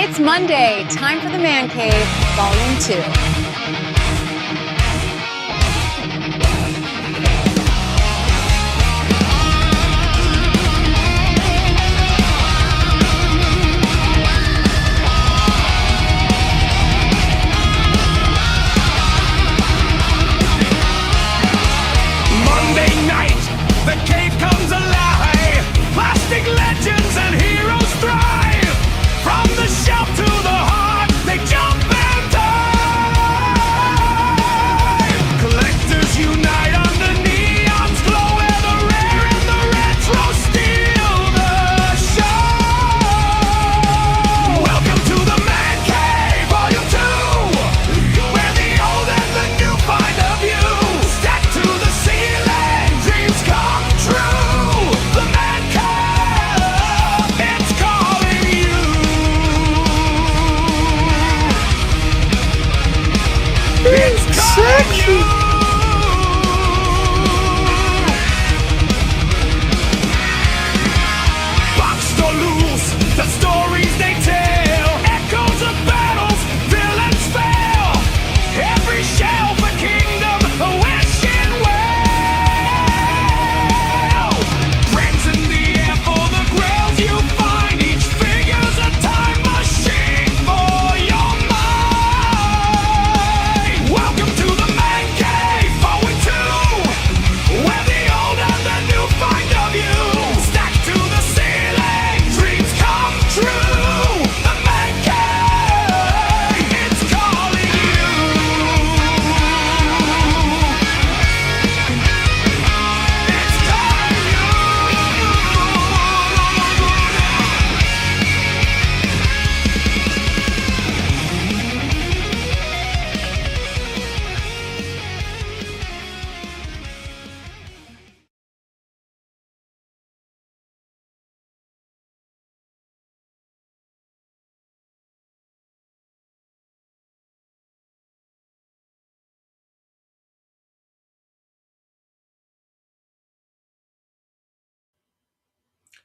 It's Monday, time for the Man Cave, Volume 2. The cave comes alive. Plastic legends and heroes thrive. From the shelf to the heart, they jump and dive. Collectors unite under neons glow, where the rare and the retro steal the show. Welcome to the Man Cave, Volume 2, where the old and the new find a view. Stacked to the ceiling, dreams come true. The Man Cave, it's calling you. It's calling you. Boxed or loose, the stories they tell, echoes of battles, villains fail. Every shelf a kingdom, a wishing well. Friends in the air for the grails you find. Each figure's a time machine for your mind. Welcome to the Man Cave, Volume 2, where the old and the new find a view. Stacked to the ceiling, dreams come true. The Man Cave, it's calling you. It's calling you.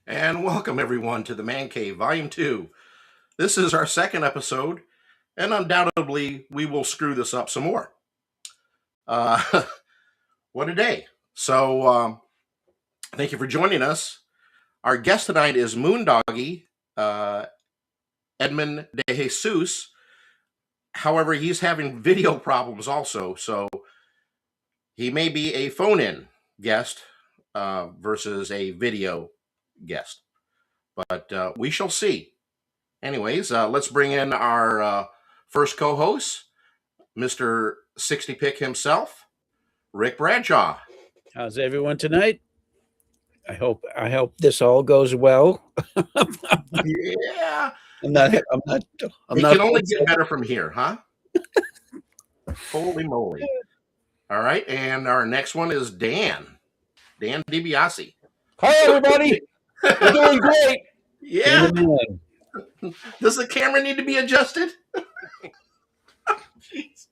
And welcome everyone to the Man Cave, Volume 2. This is our second episode, and undoubtedly we will screw this up some more. What a day. So, thank you for joining us. Our guest tonight is Moondoggy, Edmond DeJesus. However, he's having video problems also, so he may be a phone-in guest versus a video guest, but we shall see. Anyways, let's bring in our first co-host, Mr. 60 Pick himself, Rick Bradshaw. How's everyone tonight? I hope this all goes well. Yeah, I'm not. it can only get better from here, huh? Holy moly! All right, and our next one is Dan DiBiase. Hi, everybody. We're doing great. Yeah. Amen. Does the camera need to be adjusted? Jeez.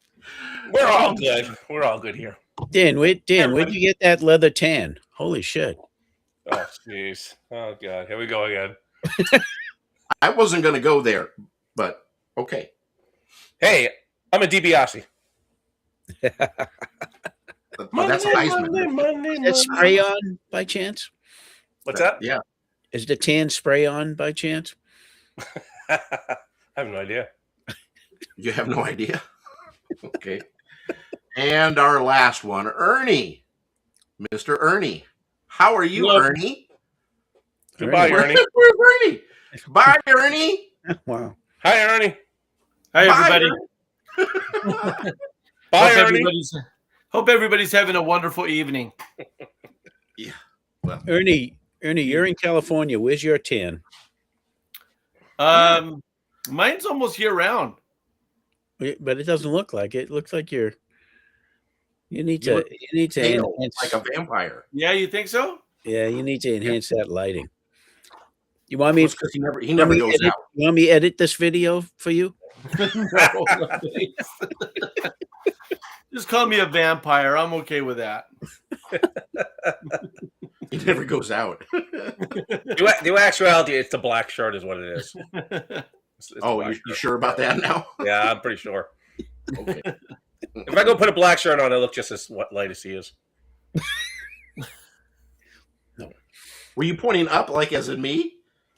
We're all good. We're all good here. Dan, where'd you get that leather tan? Holy shit! Oh, jeez. Oh, God. Here we go again. I wasn't going to go there, but okay. Hey, I'm a DiBiase. But that's Heisman. Is that spray on by chance? What's that? Yeah. Is the tan spray on by chance? I have no idea. You have no idea? Okay. And our last one, Ernie. Mr. Ernie. How are you, Hello. Ernie? Goodbye, Ernie. Where's Ernie? Bye, Ernie. Wow. Hi, Ernie. Hi, everybody. Bye, Ernie. Hope everybody's having a wonderful evening. Yeah. Well, Ernie, you're in California. Where's your tan? Mine's almost year round. But it doesn't look like it. It looks like you need You to pale enhance. like a vampire. Yeah, you think so? Yeah, you need to enhance that lighting. You want me? Because he never goes out. You want me to edit this video for you? No, please. Just call me a vampire. I'm okay with that. He never goes out. The actuality, it's the black shirt is what it is. It's Oh, black you shirt. sure about that now? Yeah, I'm pretty sure. Okay. If I go put a black shirt on, I look just as light as he is. Were you pointing up like as in me?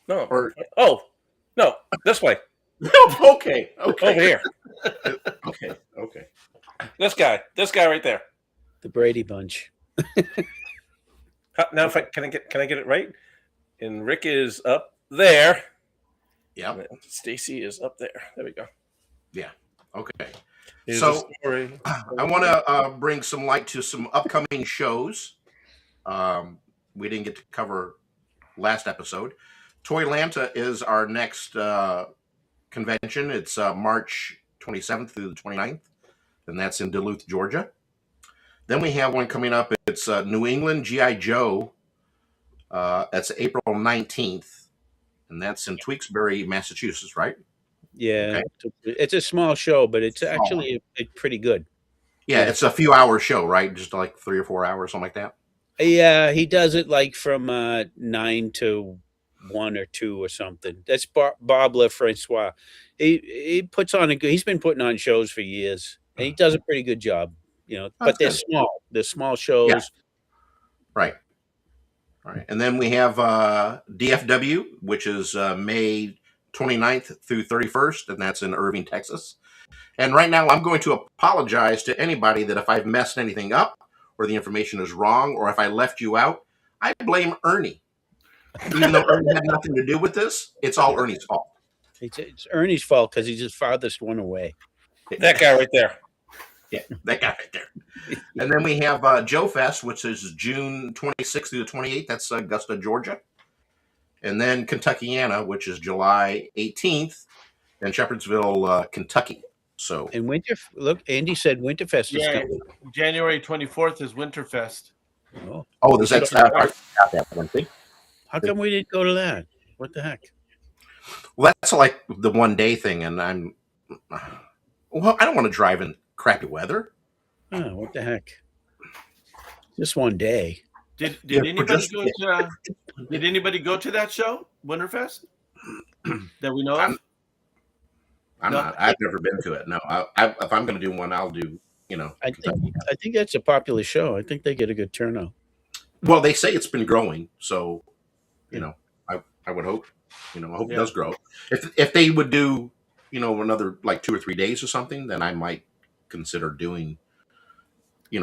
No. Or No, this way. okay. Okay. Over here. Okay. This guy right there. The Brady Bunch. Now, can I get it right? And Rick is up there. Yeah. Stacy is up there. There we go. Yeah. Okay. Here's So, the story. I want to bring some light to some upcoming shows. We didn't get to cover last episode. Toylanta is our next convention. It's March 27th through the 29th, and that's in Duluth, Georgia. Then we have one coming up. It's New England G.I. Joe. That's April 19th, and that's in Tewksbury, Massachusetts, right? Yeah, it's a small show, but it's actually pretty good. Yeah, it's a few hour show, right? Just like 3 or 4 hours, something like that. Yeah, he does it like from 9 to 1 or 2 or something. That's Bob LaFrancois. He puts on he's been putting on shows for years, and he does a pretty good job. But they're small. They're small shows. Yeah. Right. And then we have DFW, which is May 29th through 31st, and that's in Irving, Texas. And right now, I'm going to apologize to anybody that if I've messed anything up, or the information is wrong, or if I left you out, I blame Ernie. Even though Ernie had nothing to do with this, it's all Ernie's fault. It's Ernie's fault because he's his farthest one away. That guy right there. Yeah, that guy right there. And then we have Joe Fest, which is June 26th through the 28th. That's Augusta, Georgia. And then Kentuckiana, which is July 18th, in Shepherdsville, Kentucky. So, And Andy said Winterfest is coming. January 24th is Winterfest. does that I got that one thing? How come we didn't go to that? What the heck? Well, that's like the 1 day thing, and I don't want to drive in crappy weather. Oh, what the heck? Just 1 day. Did Yeah, anybody go to that show, Winterfest? That we know of? I'm No. not. I've never been to it. No, if I'm going to do one, I'll do. I think that's a popular show. I think they get a good turnout. Well, they say it's been growing, so I would hope. I hope it does grow. If they would do, another like 2 or 3 days or something, then I might consider doing,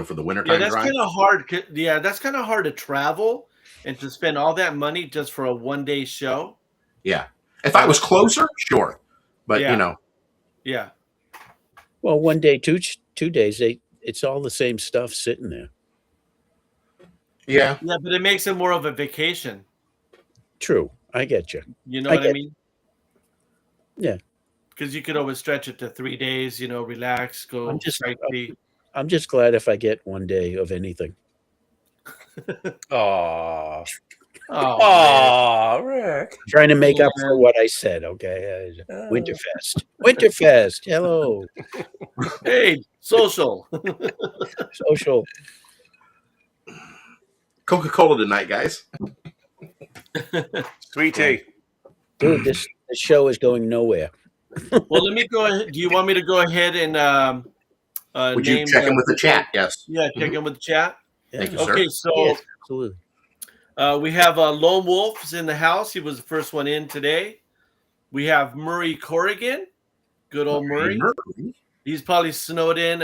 for the wintertime that's drive. kind of hard. Yeah, that's kind of hard to travel and to spend all that money just for a 1 day show. Yeah, if I was closer, sure, but Yeah. Well, 1 day, 2 days, it's all the same stuff sitting there. Yeah, Yeah, but it makes it more of a vacation. True. I get you. You know what I mean? Yeah. Because you could always stretch it to 3 days, relax, go sightsee. I'm just glad if I get 1 day of anything. Aww. Oh, Aww, Rick. Trying to make up for what I said, okay? Winterfest. Winterfest. Hello. hey, social. Social. Coca-Cola tonight, guys. Sweet tea. Dude, this show is going nowhere. Well, let me go ahead. Do you want me to go ahead and Would you check in with the chat? Yes. Yeah, check in with the chat. Thank you, sir. Okay, so Yes, absolutely. we have Lone Wolf's in the house. He was the first one in today. We have Murray Corrigan. Good old Murray. He's probably snowed in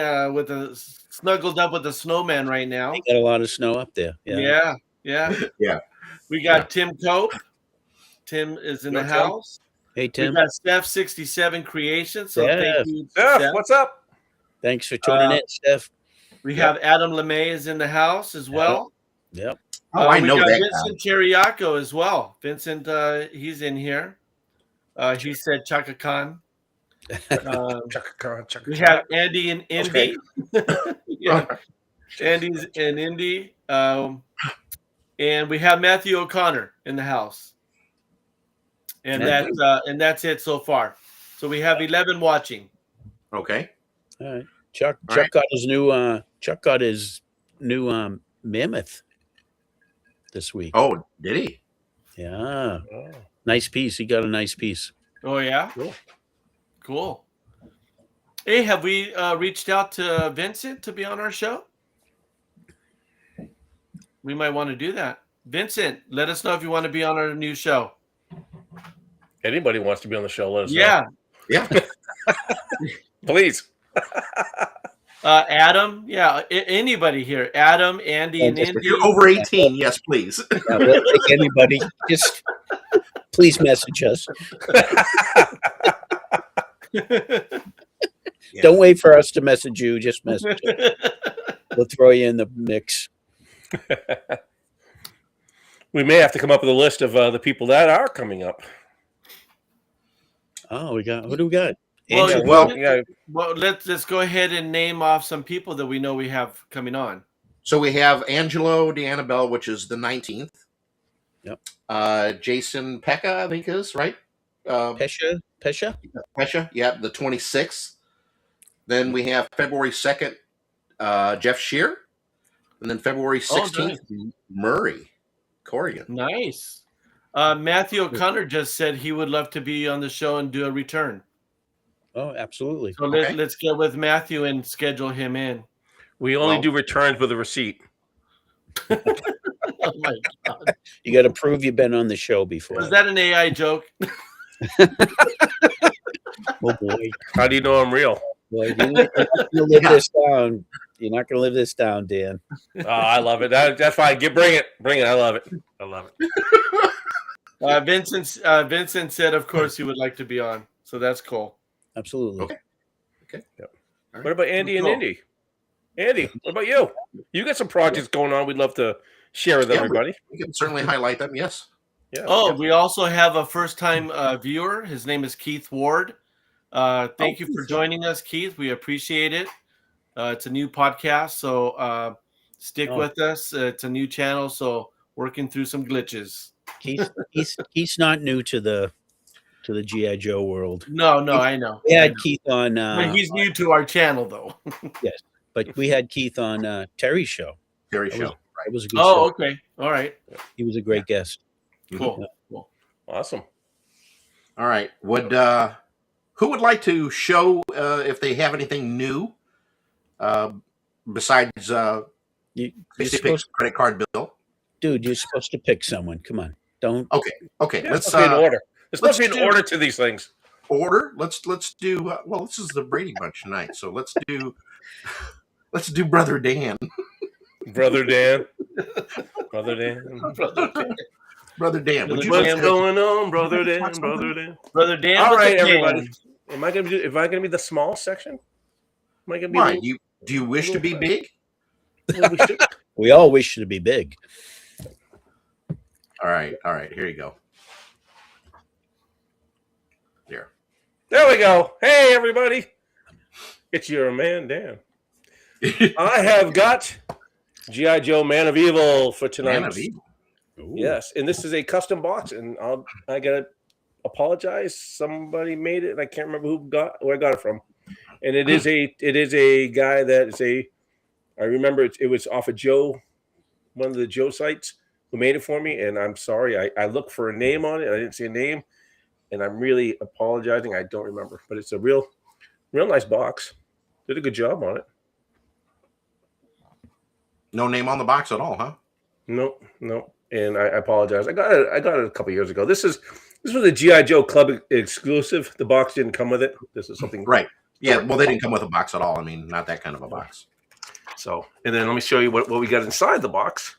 snuggled up with the snowman right now. Got a lot of snow up there. Yeah. Yeah. We got Tim Cope. Tim is in the Tim. house. Hey, We Tim. got Steph 67 Creations. So Yeah. thank you, Steph, Steph. what's up? Thanks for tuning in, Steph. We have Adam LeMay is in the house as well. Yep. Oh, I we know got that Vincent Chiriaco as well. Vincent, he's in here. He said Chaka Khan. We have Andy and Indy. Yeah. Andy's in Indy. And we have Matthew O'Connor in the house. And that's it so far. So we have 11 watching. Okay. All right. Chuck All right. got his new mammoth this week. Oh, did he? Yeah. Nice piece. He got a nice piece. Oh yeah. Cool. Cool. Hey, have we reached out to Vincent to be on our show? We might want to do that. Vincent, let us know if you want to be on our new show. Anybody wants to be on the show, let us know. Yeah. Please. Adam, anybody here. Adam, Andy, and If Indy. you're over 18, yes, please. Yeah, we'll take anybody. Just please message us. Don't wait for us to message you. Just message us. We'll throw you in the mix. We may have to come up with a list of the people that are coming up. Oh, who do we got? Well, let's go ahead and name off some people that we know we have coming on. So we have Angelo DeAnnabelle, which is the 19th. Yep. Jason Pekka, I think is right. Pesha? Pesha, yeah, the 26th. Then we have February 2nd, Jeff Shear. And then February 16th, Murray Corrigan. Nice. Matthew O'Connor just said he would love to be on the show and do a return. Oh, absolutely. So let's get with Matthew and schedule him in. We only do returns with a receipt. Oh my God. You got to prove you've been on the show before. Was that an AI joke? Oh, boy. How do you know I'm real? Boy, you're not going to live this down. You're not going to live this down, Dan. Oh, I love it. That's fine. Bring it. I love it. Vincent said, of course, he would like to be on. So that's cool. Absolutely. Okay. Yep. Right. What about Andy and Indy? Andy, what about you? You got some projects going on. We'd love to share with everybody. We can certainly highlight them. Yes. Yeah. Oh, we also have a first-time viewer. His name is Keith Ward. Thank you for joining us, Keith. We appreciate it. It's a new podcast, so stick with us. It's a new channel, so working through some glitches. Keith's not new to the G.I. Joe world. No, I know. We had Keith on. But he's new to our channel, though. Yes, but we had Keith on Terry's show. Terry's show. It was a good show. Oh, okay. All right. He was a great guest. Cool. Awesome. All right. Who would like to show if they have anything new besides credit card bill? Dude, you're supposed to pick someone. Come on. Don't. Okay. Yeah, let's be in order. There's supposed to be an order to these things. Order. Let's do. Well, this is the Brady Bunch tonight, so let's do Brother Dan. Brother Dan. Brother Dan. Brother Dan. What's going on, Brother Dan? Brother Dan. Brother Dan. All right, everybody. Am I gonna be the small section? Am I gonna be? Why? Do you wish to be big? We all wish to be big. All right. Here you go. There we go. Hey, everybody. It's your man, Dan. I have got G.I. Joe Man of Evil for tonight. Man of Evil. Ooh. Yes, and this is a custom box, and I gotta apologize. Somebody made it, and I can't remember where I got it from. And it is a guy that is I remember it was off of Joe, one of the Joe sites, who made it for me. And I'm sorry, I looked for a name on it. I didn't see a name, and I'm really apologizing. I don't remember, but it's a real nice box. Did a good job on it. No name on the box at all, huh? No. And I apologize. I got it a couple years ago. This was a G.I. Joe Club exclusive. The box didn't come with it. This is something right. Yeah, well, they didn't come with a box at all. I mean, not that kind of a box. So, and then let me show you what we got inside the box.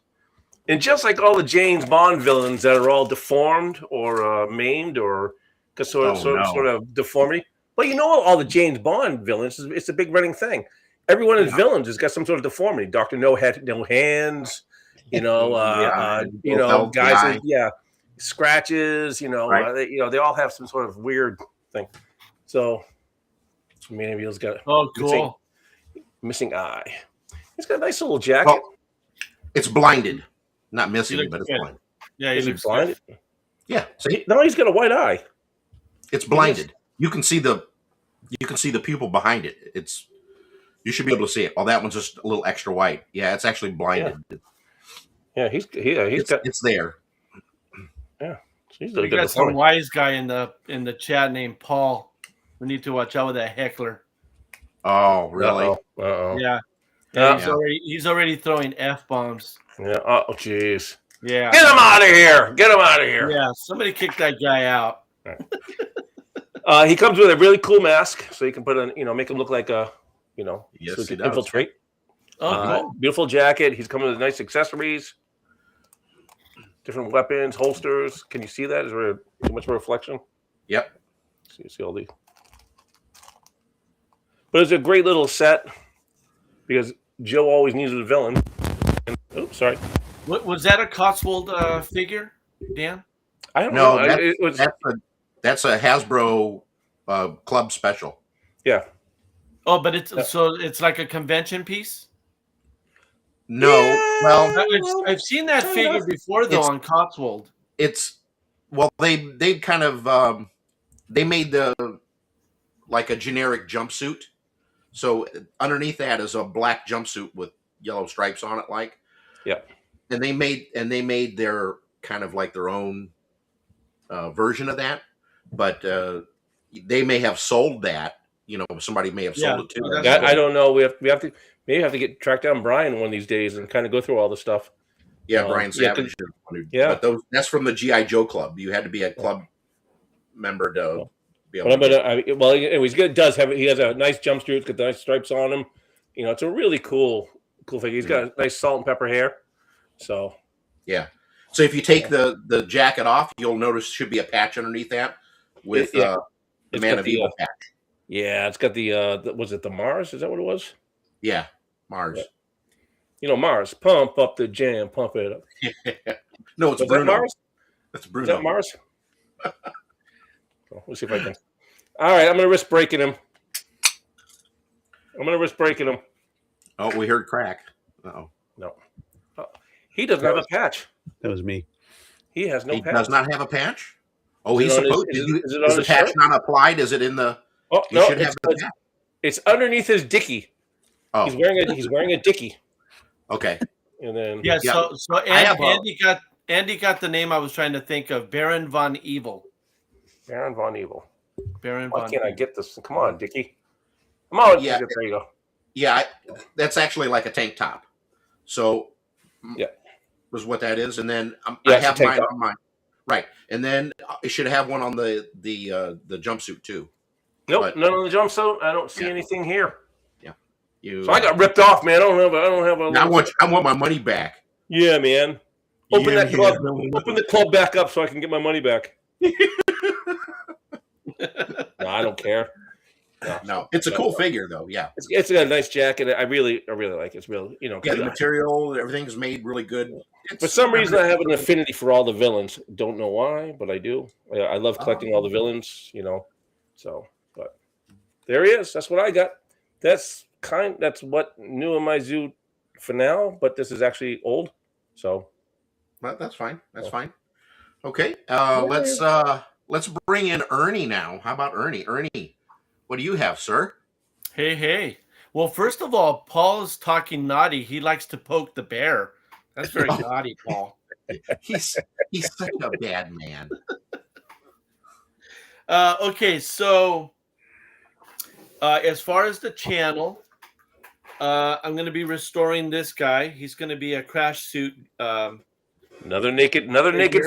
And just like all the James Bond villains that are all deformed or maimed or sort of deformity. Well, you know, all the James Bond villains, it's a big running thing. Every one of his villains has got some sort of deformity. Dr. No had no hands, guys, scratches, right. They all have some sort of weird thing. So, Man of Evil's got missing eye. He's got a nice little jacket. Well, it's blinded, not missing, but it's blinded. Yeah, he looks blinded. Yeah, he's got a white eye. It's blinded. You can see the pupil behind it. You should be able to see it. Oh, that one's just a little extra white. Yeah, it's actually blinded. Yeah, it's there. Yeah, we got some wise guy in the chat named Paul. We need to watch out with that heckler. Oh, really? Uh-oh. Yeah. Yeah. He's already throwing F-bombs. Yeah. Oh, jeez. Yeah. Get him out of here. Get him out of here. Yeah. Somebody kick that guy out. He comes with a really cool mask, so you can put on, make him look like a, Yes, so he he can does. infiltrate. Oh, cool. Beautiful jacket. He's coming with nice accessories, different weapons, holsters. Can you see that? Is there too much of a reflection? Yep. So you see all these. But it's a great little set because Joe always needed a villain. Oops, sorry. Was that a Cotswold figure, Dan? I don't No, know. that's a Hasbro club special. Yeah. Oh, but it's like a convention piece. No, well, I've seen that figure before though on Cotswold. They kind of they made like a generic jumpsuit. So underneath that is a black jumpsuit with yellow stripes on it, like. Yeah. And they made their kind of like their own version of that, but they may have sold that. Somebody may have sold it too. I don't know. We have to track down Brian one of these days and kind of go through all the stuff. Yeah, Brian Savage. Yeah, but that's from the GI Joe Club. You had to be a club member to be able. Anyways, he has a nice jumpsuit. It's got nice stripes on him. It's a really cool figure. He's got a nice salt and pepper hair. So yeah. So if you take the jacket off, you'll notice there should be a patch underneath that with the Man of Evil patch. Yeah, it's got the was it the Mars? Is that what it was? Yeah, Mars. Yeah. Mars, pump up the jam, pump it up. No, it's Bruno. That Mars? That's Bruno. Is that Mars? We'll see if I can. All right, I'm going to risk breaking him. Oh, we heard crack. Uh-oh. No. He doesn't have a patch. That was me. He has no He patch. does not have a patch? Oh, he's Is it on supposed his- to. is it on Is the his patch shirt? not applied? Is it in the... Oh, You no, should have the patch. it's underneath his dickie. Oh, He's wearing a dickie. okay. And then Yeah. Yeah. So Andy got the name I was trying to think of. Baron von Evil. Baron von Evil. Baron Why von. can't I get this? Come on, Dickie. Come on. Yeah. There you go. Yeah, that's actually like a tank top. So, Yeah. was what that is. And then I it's a have tank mine top. on mine. Right. And then it should have one on the jumpsuit too. Nope, But- none on the jumpsuit. I don't see Yeah. anything here. You. So I got ripped off, man. I don't have a. I want my money back. Yeah, man. Open Yeah, that club. yeah. Open the club back up so I can get my money back. No, I don't care. No, it's a cool figure though. Yeah. It's got a nice jacket. I really like it. It's real. Yeah, the material, everything's made really good. For some reason, I have an affinity for all the villains. Don't know why, but I do. I love collecting all the villains. So, but there he is. That's what I got. That's what new in my zoo for now. But this is actually old. So, But that's fine. That's fine. Okay. Let's bring in Ernie now. How about Ernie? Ernie, what do you have, sir? Hey. Well, first of all, Paul is talking naughty. He likes to poke the bear. That's very naughty, Paul. He's such a bad man. Okay, so as far as the channel, I'm going to be restoring this guy. He's going to be a crash suit. another naked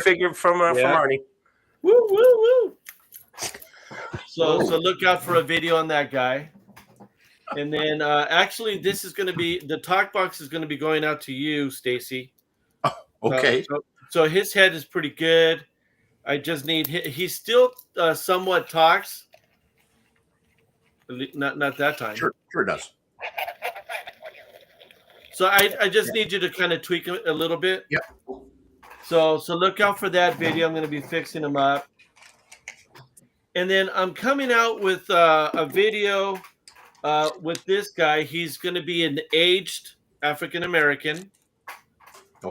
figure from Arnie. Woo, woo, woo. So look out for a video on that guy. And then actually, this is going to be the talk box is going to be going out to you, Stacy. Okay. So his head is pretty good. I just need he still somewhat talks. Not that time. Sure does. So I just need you to kind of tweak it a little bit. Yep. So look out for that video. I'm going to be fixing them up. And then I'm coming out with a video with this guy. He's going to be an aged African American,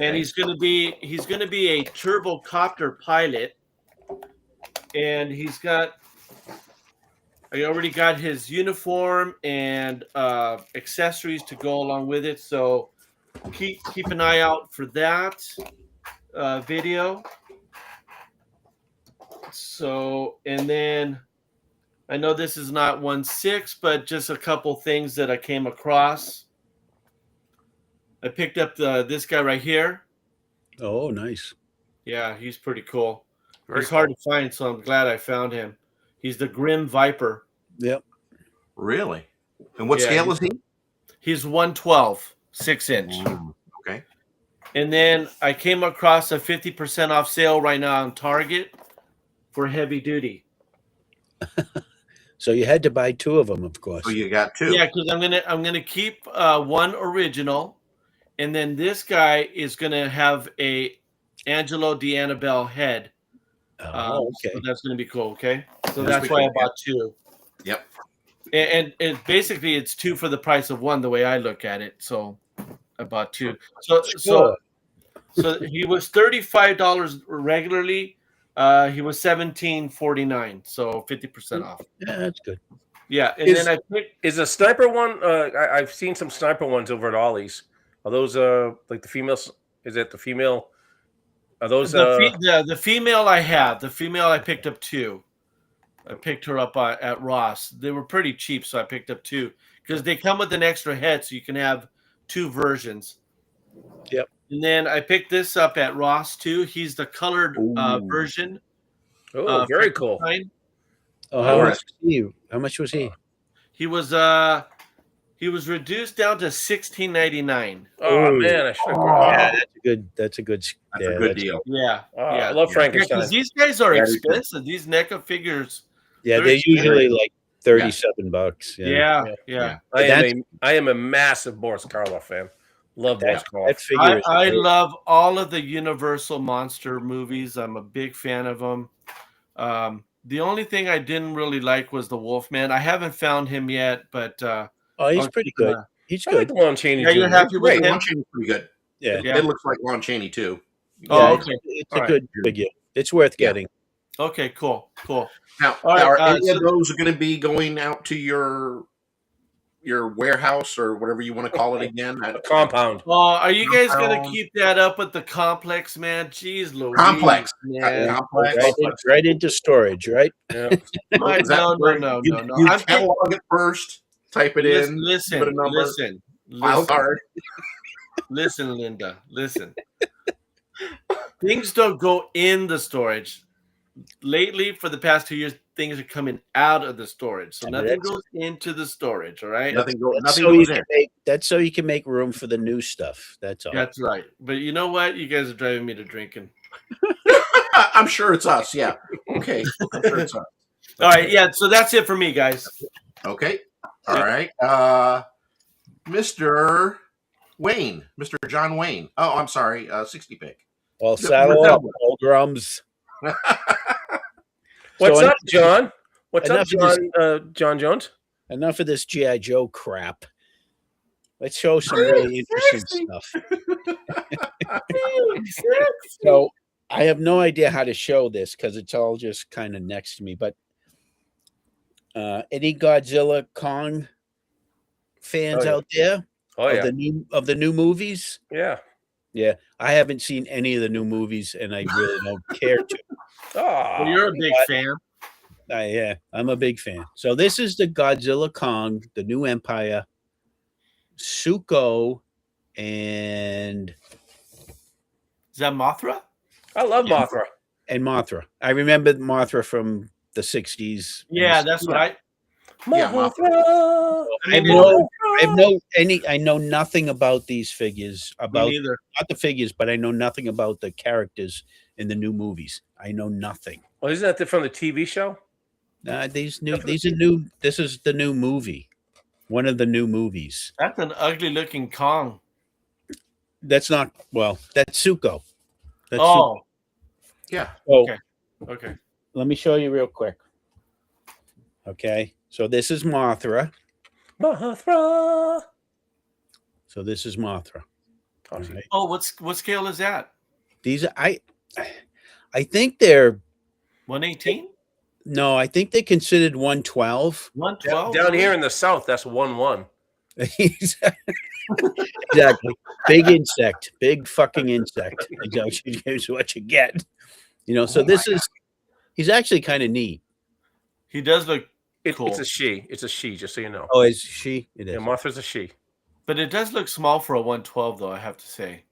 and he's going to be a turbocopter pilot. And I already got his uniform and accessories to go along with it. So keep an eye out for that video. So, and then I know this is not 1/6, but just a couple things that I came across. I picked up this guy right here. Oh, nice. Yeah, he's pretty cool. Very He's hard to find, so I'm glad I found him. He's the Grim Viper. Yep. Really? And what Yeah, scale is he? He's 112, 6-inch. Okay. And then I came across a 50% off sale right now on Target for heavy duty. So you had to buy 2 of them, of course. So you got 2. Yeah, because I'm gonna keep one original, and then this guy is gonna have a Angelo Di Annabelle head. Oh, okay. So that's gonna be cool. Okay, so That's that's why I pretty cool, bought 2. Yep. And basically it's 2 for the price of 1, the way I look at it. So I bought 2. So he was $35 regularly. He was $17.49, so 50% off. Yeah, that's good. Yeah, and then I picked Is a sniper one? I've seen some sniper ones over at Ollie's. Are those like the females? Is it the female? Are those the female I have. The female I picked up 2. I picked her up at Ross. They were pretty cheap, so I picked up 2 because they come with an extra head, so you can have 2 versions. Yep. And then I picked this up at Ross too. He's the colored version. Oh, very cool. Oh, how much was he? He was reduced down to $16.99. Oh man, I should have Yeah, that's a good deal. Yeah, I love Frankenstein. because these guys are That is good. expensive. These NECA figures. Yeah, They're they're usually like $37. Yeah. I am a massive Boris Karloff fan. Love Boris Karloff. That figure is I great. love all of the Universal monster movies. I'm a big fan of them. The only thing I didn't really like was the Wolfman. I haven't found him yet, but Oh, he's pretty good. He's I like good. Lon Chaney. Yeah, you're Jr. happy with Great. him? Lon Chaney's pretty good. Yeah. It looks like Lon Chaney too. Oh, Yeah, okay. It's All a right. good figure. It's worth Yeah. getting. Okay, cool. Now, All right, are any so- of those going to be going out to your warehouse or whatever you want to call it again? A compound. Are you guys gonna Compound. keep that up at the complex, man? Jeez, Louise, Complex. man. Complex. Right into storage, right? Yeah. Is that No. where You I'm catalog it first, type it in, listen, put a number, listen, file card. listen, Linda, listen. Things don't go in the storage. Lately, for the past 2 years, things are coming out of the storage, so I mean, nothing that's- goes into the storage. All right, Nothing That's goes in. so you can make room for the new stuff. That's all. that's right. But you know what? You guys are driving me to drinking. I'm sure it's us. Yeah. Okay. I'm sure it's us. All right, yeah. So that's it for me, guys. Okay. All right. Mr. Wayne, Mr. John Wayne. Oh, I'm sorry. 60 pick. Well, saddle up, old drums. What's So up, John? What's up, enough of John? John Jones. Enough of this G.I. Joe crap. Let's show some really interesting stuff. So I have no idea how to show this because it's all just kind of next to me. But any Godzilla Kong fans Oh, yeah. out there Oh yeah, of the new movies? yeah. Yeah, I haven't seen any of the new movies, and I really don't care to. Oh, Well, you're a big fan. Yeah, I'm a big fan. So this is the Godzilla Kong, the new Empire, Suko, and Is that Mothra? I love Mothra. Mothra. I remember Mothra from the 60s. Yeah, that's what I. Yeah, Mothra. I know nothing about these figures, about Me neither. not the figures, but I know nothing about the characters in the new movies. I know nothing. Well, isn't that from the TV show? These are new. This is the new movie. One of the new movies. That's an ugly looking Kong. That's not that's Suko. That's Oh, Yeah. Suko. okay. Okay. Let me show you real quick. Okay. So this is Mothra. Mothra. So this is Mothra. Oh, All right. Oh, what scale is that? These are, I think they're 118? no, I think they're considered 112. 112? Down here in the south, that's 1-1. Exactly. Big insect. Big fucking insect. Is what you get. You know, so this is he's actually kind of neat. He does look Cool. It's a she. It's a she, just so you know. Oh, is she? It is. Yeah, Mothra's a she. But it does look small for a 112, though, I have to say.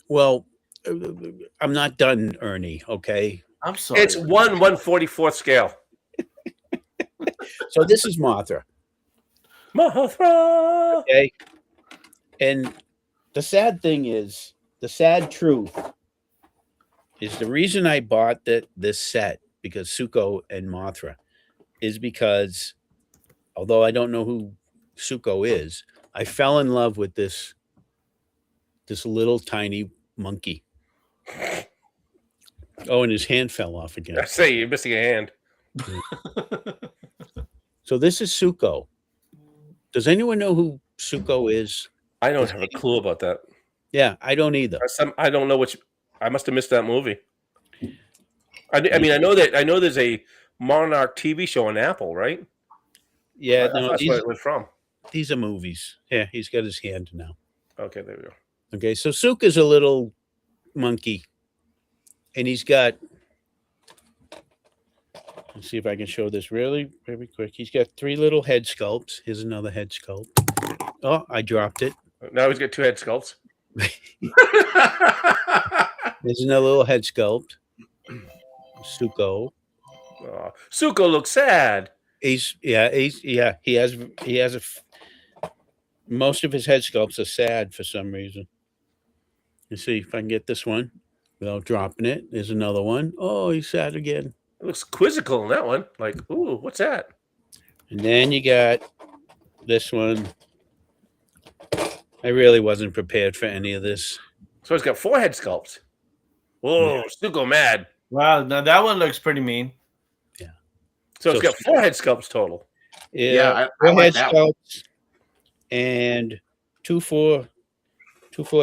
Well, I'm not done, Ernie. Okay. I'm sorry. It's 1/144th scale. So this is Mothra. Mothra. Okay. And the sad thing is, the sad truth is the reason I bought this set, because Suko and Mothra, is because although I don't know who Suko is, I fell in love with this little tiny monkey. Oh, and his hand fell off again. I say you're missing a hand. So this is Suko. Does anyone know who Suko is? I don't have a clue about that. Yeah, I don't either. I don't know which. I must have missed that movie. I mean, I know there's a Monarch TV show on Apple, right? Yeah, no, that's where it was from. These are movies. Yeah, he's got his hand now. Okay, there we go. Okay, so Suka's a little monkey, and he's got. Let's see if I can show this really very quick. He's got 3 little head sculpts. Here's another head sculpt. Oh, I dropped it. Now he's got 2 head sculpts. There's another little head sculpt. Suko. Oh, Suko looks sad. He has most of his head sculpts are sad for some reason. Let's see if I can get this one without dropping it. There's another one. Oh, he's sad again. It looks quizzical in that one. Like, ooh, what's that? And then you got this one. I really wasn't prepared for any of this. So he's got 4 head sculpts. Whoa, Suko mad. Wow, now that one looks pretty mean. Yeah. So it's got 4 head sculpts total. Yeah, I 4 like head that one. sculpts and 2, 4,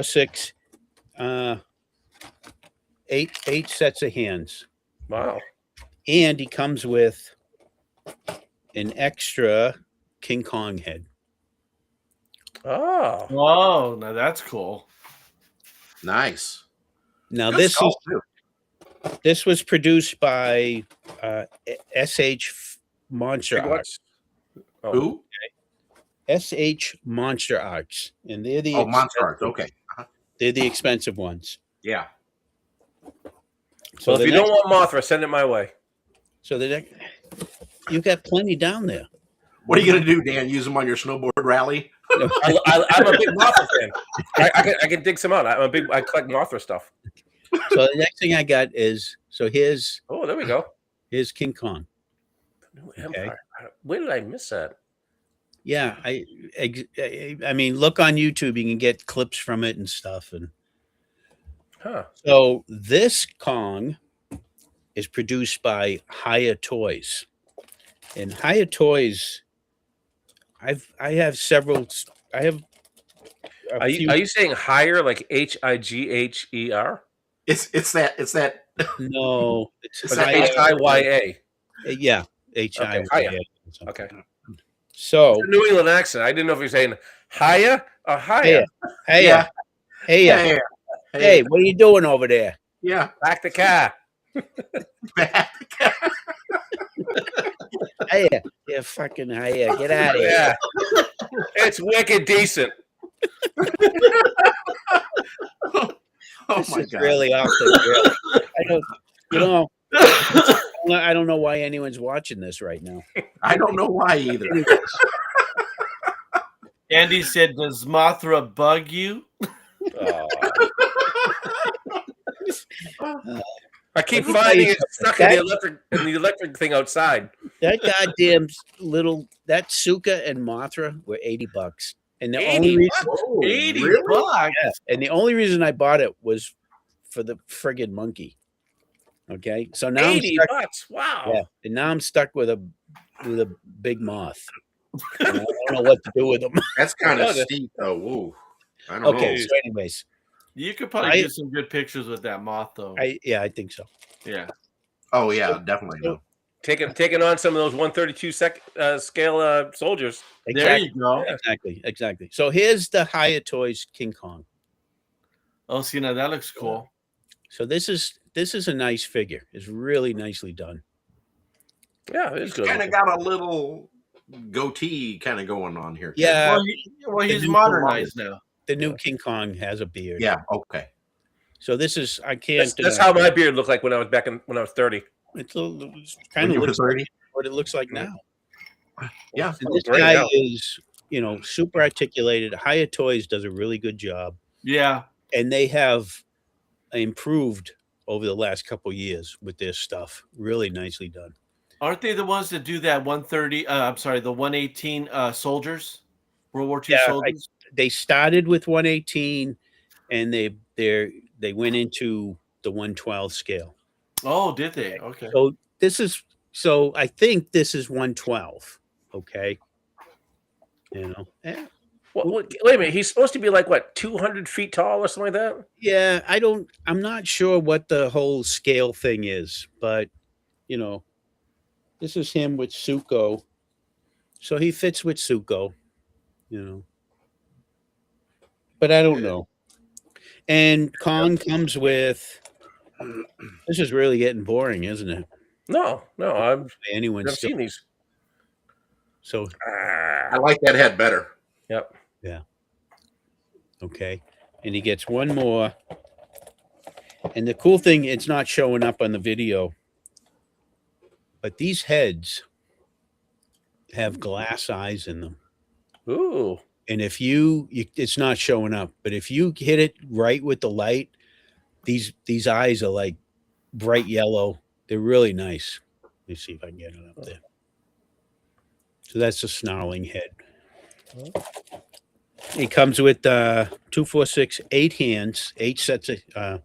6, 8 sets of hands. Wow. And he comes with an extra King Kong head. Oh. Oh, now that's cool. Nice. Now Good this sculpt, is too. this was produced by SH Monster Big Arts. Oh. Who? SH Monster Arts, and they're the Monster Arts. Okay. they're the expensive ones. Yeah. So Well, if the you next- don't want Mothra, send it my way. so the next, you got plenty down there. What are you gonna do, Dan? Use them on your snowboard rally? I'm a big Mothra fan. I can dig some out. I collect Mothra stuff. So the next thing I got is here's Oh, there we go. King Kong. New Empire. Where did I miss that? Yeah, I mean, look on YouTube. You can get clips from it and stuff. And Huh. so this Kong is produced by Hiya Toys, and Hiya Toys. I have several. I have. Are you saying higher like HIGHER? It's that. No, It's it's that Hiya. HIYA. Yeah, HIYA. Hiya. Okay. So It's a New England accent. I didn't know if you're saying higher or higher. hey, Yeah. hey, hey, what are you doing over there? Yeah. Back the car. Hey, yeah, fucking hey, get out of here. Yeah. It's wicked decent. Oh This my is god. really off the grill. I don't know why anyone's watching this right now. I don't know why either. Andy said, "Does Mothra bug you?" Oh. I keep Let me tell finding you it stuck something. in the electric thing outside. That goddamn that Suka and Mothra were $80. And the 80 only reason Whoa, 80 really? bucks. and the only reason I bought it was for the friggin' monkey. Okay. So now I'm 80 stuck, bucks. Wow. yeah, and now I'm stuck with a big moth. And I don't know what to do with them. That's kind Oh, of the- steep, though. Ooh. I don't Okay, know. so anyways, You could probably get some good pictures with that moth, though. I think so. Yeah. Oh yeah, definitely. No. Taking on some of those 132 scale soldiers. There you go. Exactly. So here's the Hiya Toys King Kong. Oh, see, now that looks cool. So this is a nice figure. It's really nicely done. Yeah, it is good. Kind of got a little goatee kind of going on here. Yeah, He's new modernized now. the new King Kong has a beard. Yeah. Okay. So this is I can't. That's how my beard looked like when I was when I was 30. It's kind of looks like what it looks like now. Yeah. And this guy is, super articulated. Hiya Toys does a really good job. Yeah. And they have improved over the last couple years with their stuff. Really nicely done. Aren't they the ones that do that 130? I'm sorry, the 118 soldiers, World War II soldiers. They started with 118, and they went into the 112 scale. Oh, did they? Okay. So I think this is 112. Okay. Well, wait a minute. He's supposed to be like what, 200 feet tall or something like that? Yeah, I'm not sure what the whole scale thing is, but this is him with Suko. So he fits with Suko, But I don't know. And Kong comes with this is really getting boring, isn't it? No, I've never seen these. So I like that head better. Yep. Yeah. Okay. And he gets one more. And the cool thing, it's not showing up on the video, but these heads have glass eyes in them. Ooh. And if it's not showing up, but if you hit it right with the light, these eyes are like bright yellow. They're really nice. Let me see if I can get it up there. So that's a snarling head. He comes with 2, 4, 6, 8 hands, 8 sets of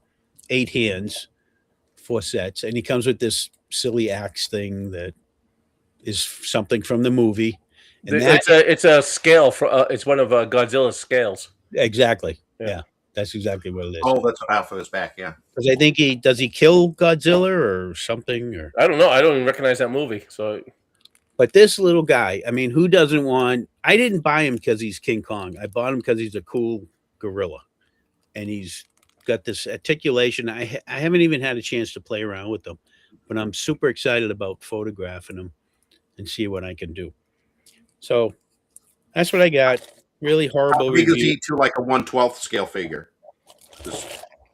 8 hands, 4 sets, and he comes with this silly axe thing that is something from the movie. And it's a scale for it's one of Godzilla's scales. Exactly. Yeah, that's exactly what it is. Oh, that's out for his back. Yeah, because I think does he kill Godzilla or something? Or I don't know. I don't even recognize that movie. So, but this little guy, I mean, who doesn't want? I didn't buy him because he's King Kong. I bought him because he's a cool gorilla, and he's got this articulation. I haven't even had a chance to play around with them, but I'm super excited about photographing them and see what I can do. So that's what I got. Really horrible. How big is he to like a 1/12 scale figure?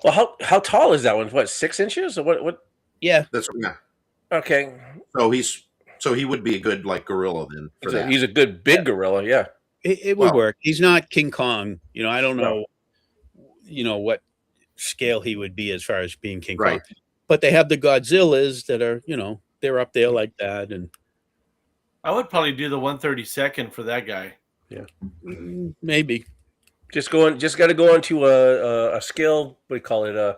Well, how tall is that one? What, 6 inches or what? Yeah, That's Okay. So he would be a good like gorilla then. He's a good big gorilla. Yeah, it would work. He's not King Kong. I don't know. What scale he would be as far as being King Kong. But they have the Godzillas that are they're up there like that, and I would probably do the 132nd for that guy. Yeah, maybe. Just got to go onto a scale. What do you call it?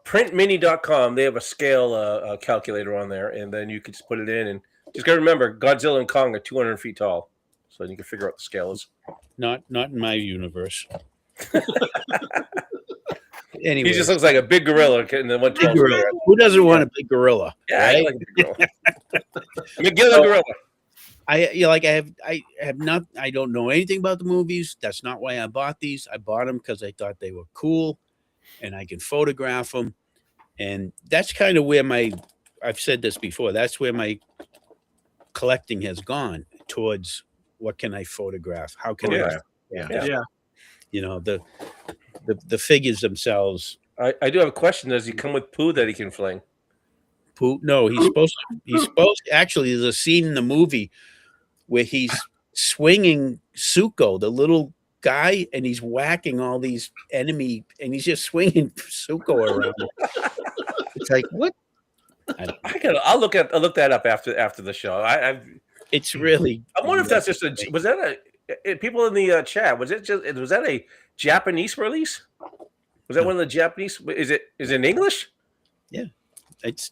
Printmini.com. They have a scale calculator on there, and then you can just put it in, and just got to remember, Godzilla and Kong are 200 feet tall, so you can figure out the scale is. Not in my universe. Anyway, he just looks like a big gorilla in the 112. Gorilla. Who doesn't want a big gorilla? Yeah, right? I like a big gorilla. McGill gorilla. I have not. I don't know anything about the movies. That's not why I bought these. I bought them because I thought they were cool, and I can photograph them. And that's kind of where I've said this before. That's where my collecting has gone towards. What can I photograph? How can I? Yeah. The figures themselves. I do have a question. Does he come with poo that he can fling? Poo? No, he's supposed to. Actually, there's a scene in the movie where he's swinging Suko, the little guy, and he's whacking all these enemy, and he's just swinging Suko around. It's like, what? I'll look that up after the show. It's really. I wonder if that's just was that people in the chat? Was that a Japanese release? Was that one of the Japanese? Is it in English? Yeah.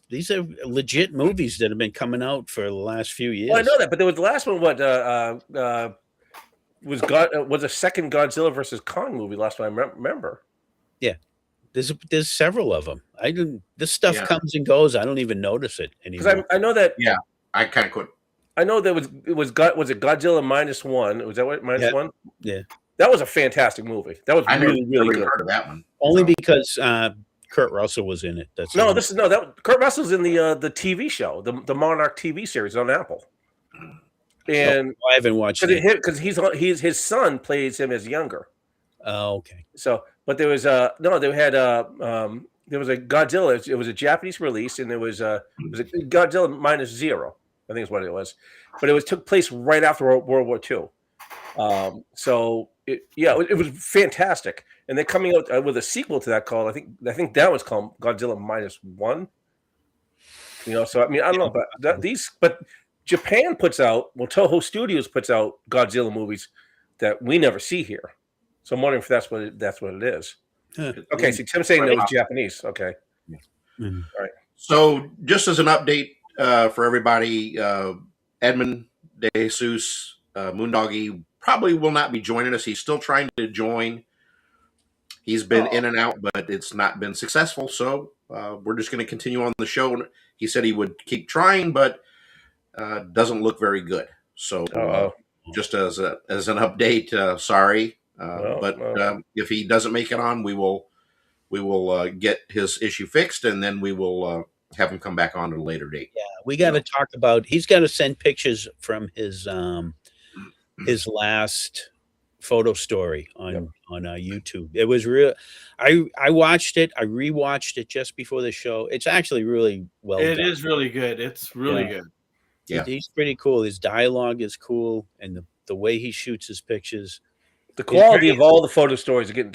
These are legit movies that have been coming out for the last few years. Well, I know that, but there was the last one. What was a second Godzilla versus Kong movie? Last one I remember. Yeah, there's several of them. This stuff comes and goes. I don't even notice it anymore. Because I know that. Yeah, I kind of could. I know there was it Godzilla -1? Was that what -1? Yeah, that was a fantastic movie. That was really good. Heard of that one? Only because Kurt Russell was in it. That's No, the this is that Kurt Russell's in the TV show, the Monarch TV series on Apple. And I haven't watched it because his son plays him as younger. Oh, okay. So, but there was there was a Godzilla. It was a Japanese release, and it was a Godzilla -0, I think is what it was. But it took place right after World War II. So it was fantastic. And they're coming out with a sequel to that called I think that was called Godzilla -1. So I mean I don't know, but Japan puts out Toho Studios puts out Godzilla movies that we never see here. So I'm wondering if that's what it is. Huh. Okay, so Tim's saying it was Japanese. Okay. Mm-hmm. All right. So just as an update for everybody, Edmond, DeJesus, Moondoggy probably will not be joining us. He's still trying to join. He's been in and out, but it's not been successful. So we're just going to continue on the show. He said he would keep trying, but doesn't look very good. So just as an update, sorry. But if he doesn't make it on, we will get his issue fixed, and then we will have him come back on at a later date. Yeah, we got to talk about. He's got to send pictures from his last photo story on YouTube. It was real. I watched it. I rewatched it just before the show. It's actually really well done. It is really good. It's really good. Yeah, he's pretty cool. His dialogue is cool, and the way he shoots his pictures. The quality of all the photo stories are getting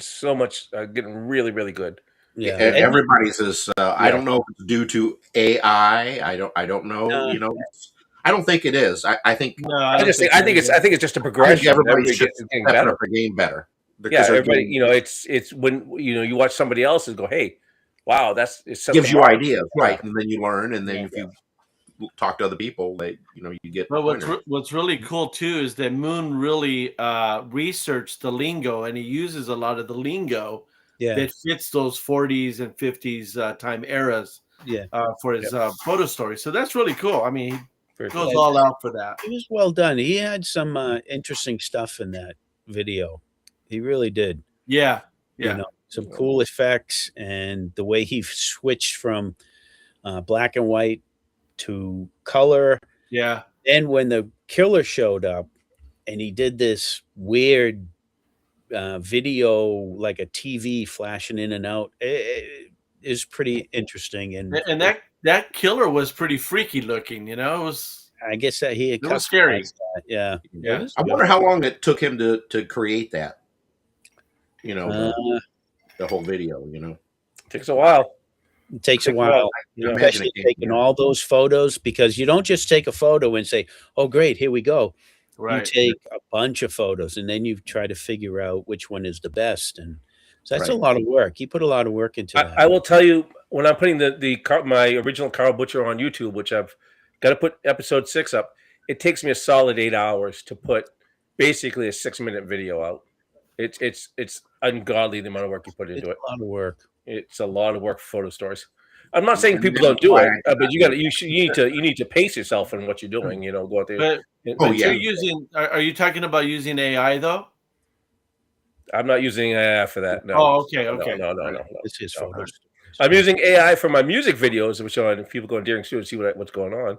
getting really, really good. Yeah, everybody's is. I don't know if it's due to AI. I don't know. I don't think it is. I think. No, I think it's just a progression. Everybody's just getting better. The game better. Yeah, everybody. It's when you watch somebody else and go, "Hey, wow, it gives you ideas, right?" And then you learn, and then if you talk to other people, you get. But what's really cool too is that Moon really researched the lingo, and he uses a lot of the lingo that fits those 40s and 50s time eras. For his photo story. So that's really cool. I mean, he goes all out for that. It was well done. He had some interesting stuff in that video. He really did. Yeah. Some cool effects, and the way he switched from black and white to color. Yeah. And when the killer showed up and he did this weird video, like a TV flashing in and out, it is pretty interesting. And that killer was pretty freaky looking, it was. I guess that he had was scary. Yeah. I wonder how long it took him to create that. The whole video. It takes a while. It takes a while, especially taking all those photos, because you don't just take a photo and say, "Oh, great, here we go." Right. You take a bunch of photos, and then you try to figure out which one is the best, and so that's a lot of work. He put a lot of work into that. I will tell you, when I'm putting my original Carl Butcher on YouTube, which I've got to put episode 6 up, it takes me a solid 8 hours to put basically a 6-minute video out. It's ungodly the amount of work you put into it. A lot of work. It's a lot of work for photo stories. I'm not saying people don't do it, but you need to pace yourself in what you're doing. Go out there. But you're using. Are you talking about using AI though? I'm not using AI for that. No. Oh, okay. No. It's his photos. I'm using AI for my music videos, which are people go in Deering Studio to see what's going on.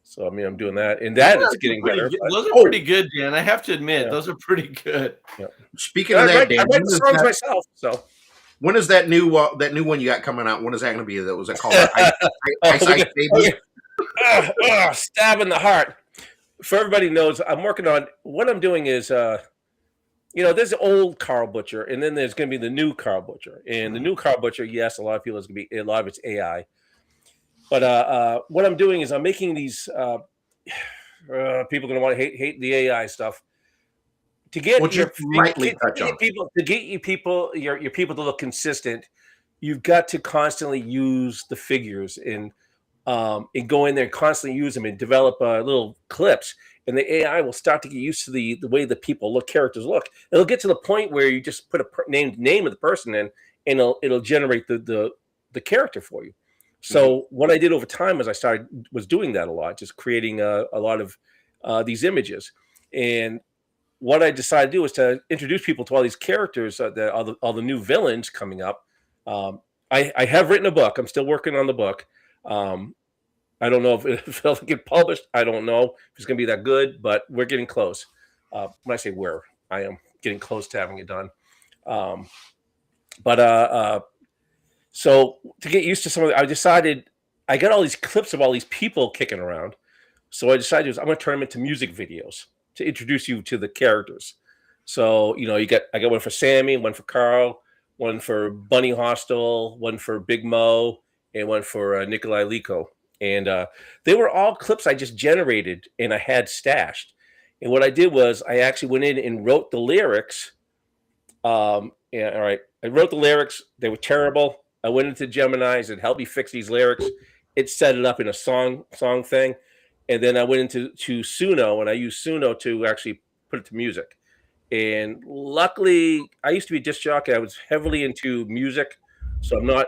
So I mean, I'm doing that, and that is getting better. Those are pretty good, Dan. I have to admit, those are pretty good. Yeah. Speaking of that, Dan, I write the songs myself. So when is that new one you got coming out? When is that going to be? That was called Eyesight Baby. Stab in the heart. For everybody knows, I'm working on what I'm doing is, there's the old Carl Butcher, and then there's going to be the new Carl Butcher. And the new Carl Butcher, yes, a lot of people is going to be a lot of it's AI. But what I'm doing is I'm making these. People are going to want to hate the AI stuff. To get your people to look consistent, you've got to constantly use the figures and go in there and constantly use them and develop little clips. And the AI will start to get used to the way the people look, characters look. It'll get to the point where you just put a name of the person in, and it'll generate the character for you. So what I did over time is was doing that a lot, just creating a lot of these images. And what I decided to do was to introduce people to all these characters, all the new villains coming up. I have written a book. I'm still working on the book. I don't know if it'll get published. I don't know if it's going to be that good, but we're getting close. When I say I am getting close to having it done. So to get used to some of it, I decided I got all these clips of all these people kicking around. So I decided I'm going to turn them into music videos to introduce you to the characters. So, I got one for Sammy, one for Carl, one for Bunny Hostel, one for Big Mo, and one for Nikolai Liko. And they were all clips I just generated and I had stashed. And what I did was I actually went in and wrote the lyrics. I wrote the lyrics. They were terrible. I went into Gemini. I said, help me fix these lyrics. It set it up in a song thing. And then I went into Suno, and I used Suno to actually put it to music. And luckily, I used to be a disc jockey. I was heavily into music, so I'm not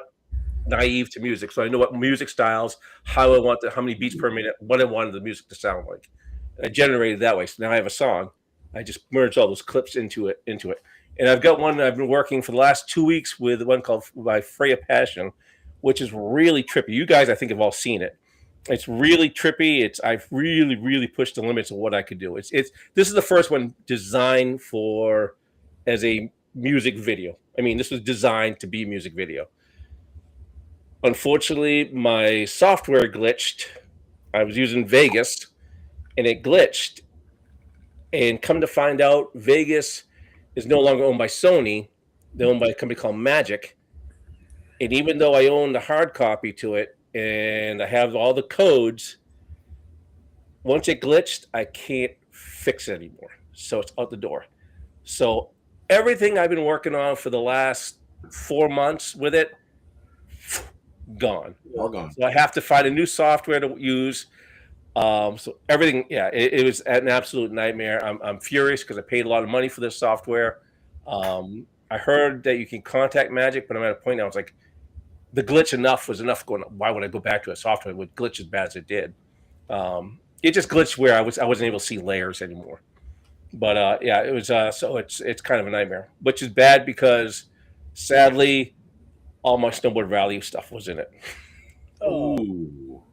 naive to music. So I know what music styles, how many beats per minute, what I wanted the music to sound like. And I generated that way. So now I have a song. I just merged all those clips into it. And I've got one that I've been working for the last 2 weeks with, one called by Freya Passion, which is really trippy. You guys, I think, have all seen it. It's really trippy. I've really, really pushed the limits of what I could do. This is the first one designed as a music video. I mean, this was designed to be a music video. Unfortunately, my software glitched. I was using Vegas, and it glitched. And come to find out, Vegas is no longer owned by Sony. They're owned by a company called Magic. And even though I own the hard copy to it, and I have all the codes, once it glitched, I can't fix it anymore. So it's out the door. So everything I've been working on for the last 4 months with it, gone. All gone. So I have to find a new software to use. So everything, it was an absolute nightmare. I'm furious because I paid a lot of money for this software. I heard that you can contact Magic, but I'm at a point now, it's like, the glitch was enough going, why would I go back to a software that would glitch as bad as it did? It just glitched where I wasn't able to see layers anymore. But it was so it's kind of a nightmare, which is bad because sadly all my Snowboard Valley stuff was in it. Ooh.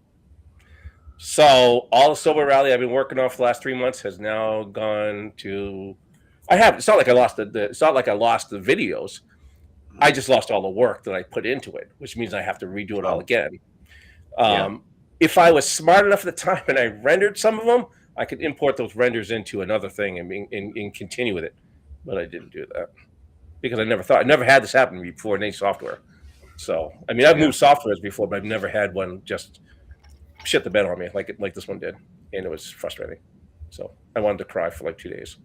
So all the Snowboard Rally I've been working on for the last 3 months has now gone to it's not like I lost it's not like I lost the videos. I just lost all the work that I put into it, which means I have to redo it all again. If I was smart enough at the time and I rendered some of them, I could import those renders into another thing and continue with it. But I didn't do that because I never had this happen to me before in any software. So, I mean, I've moved softwares before, but I've never had one just shit the bed on me like this one did. And it was frustrating. So I wanted to cry for like 2 days.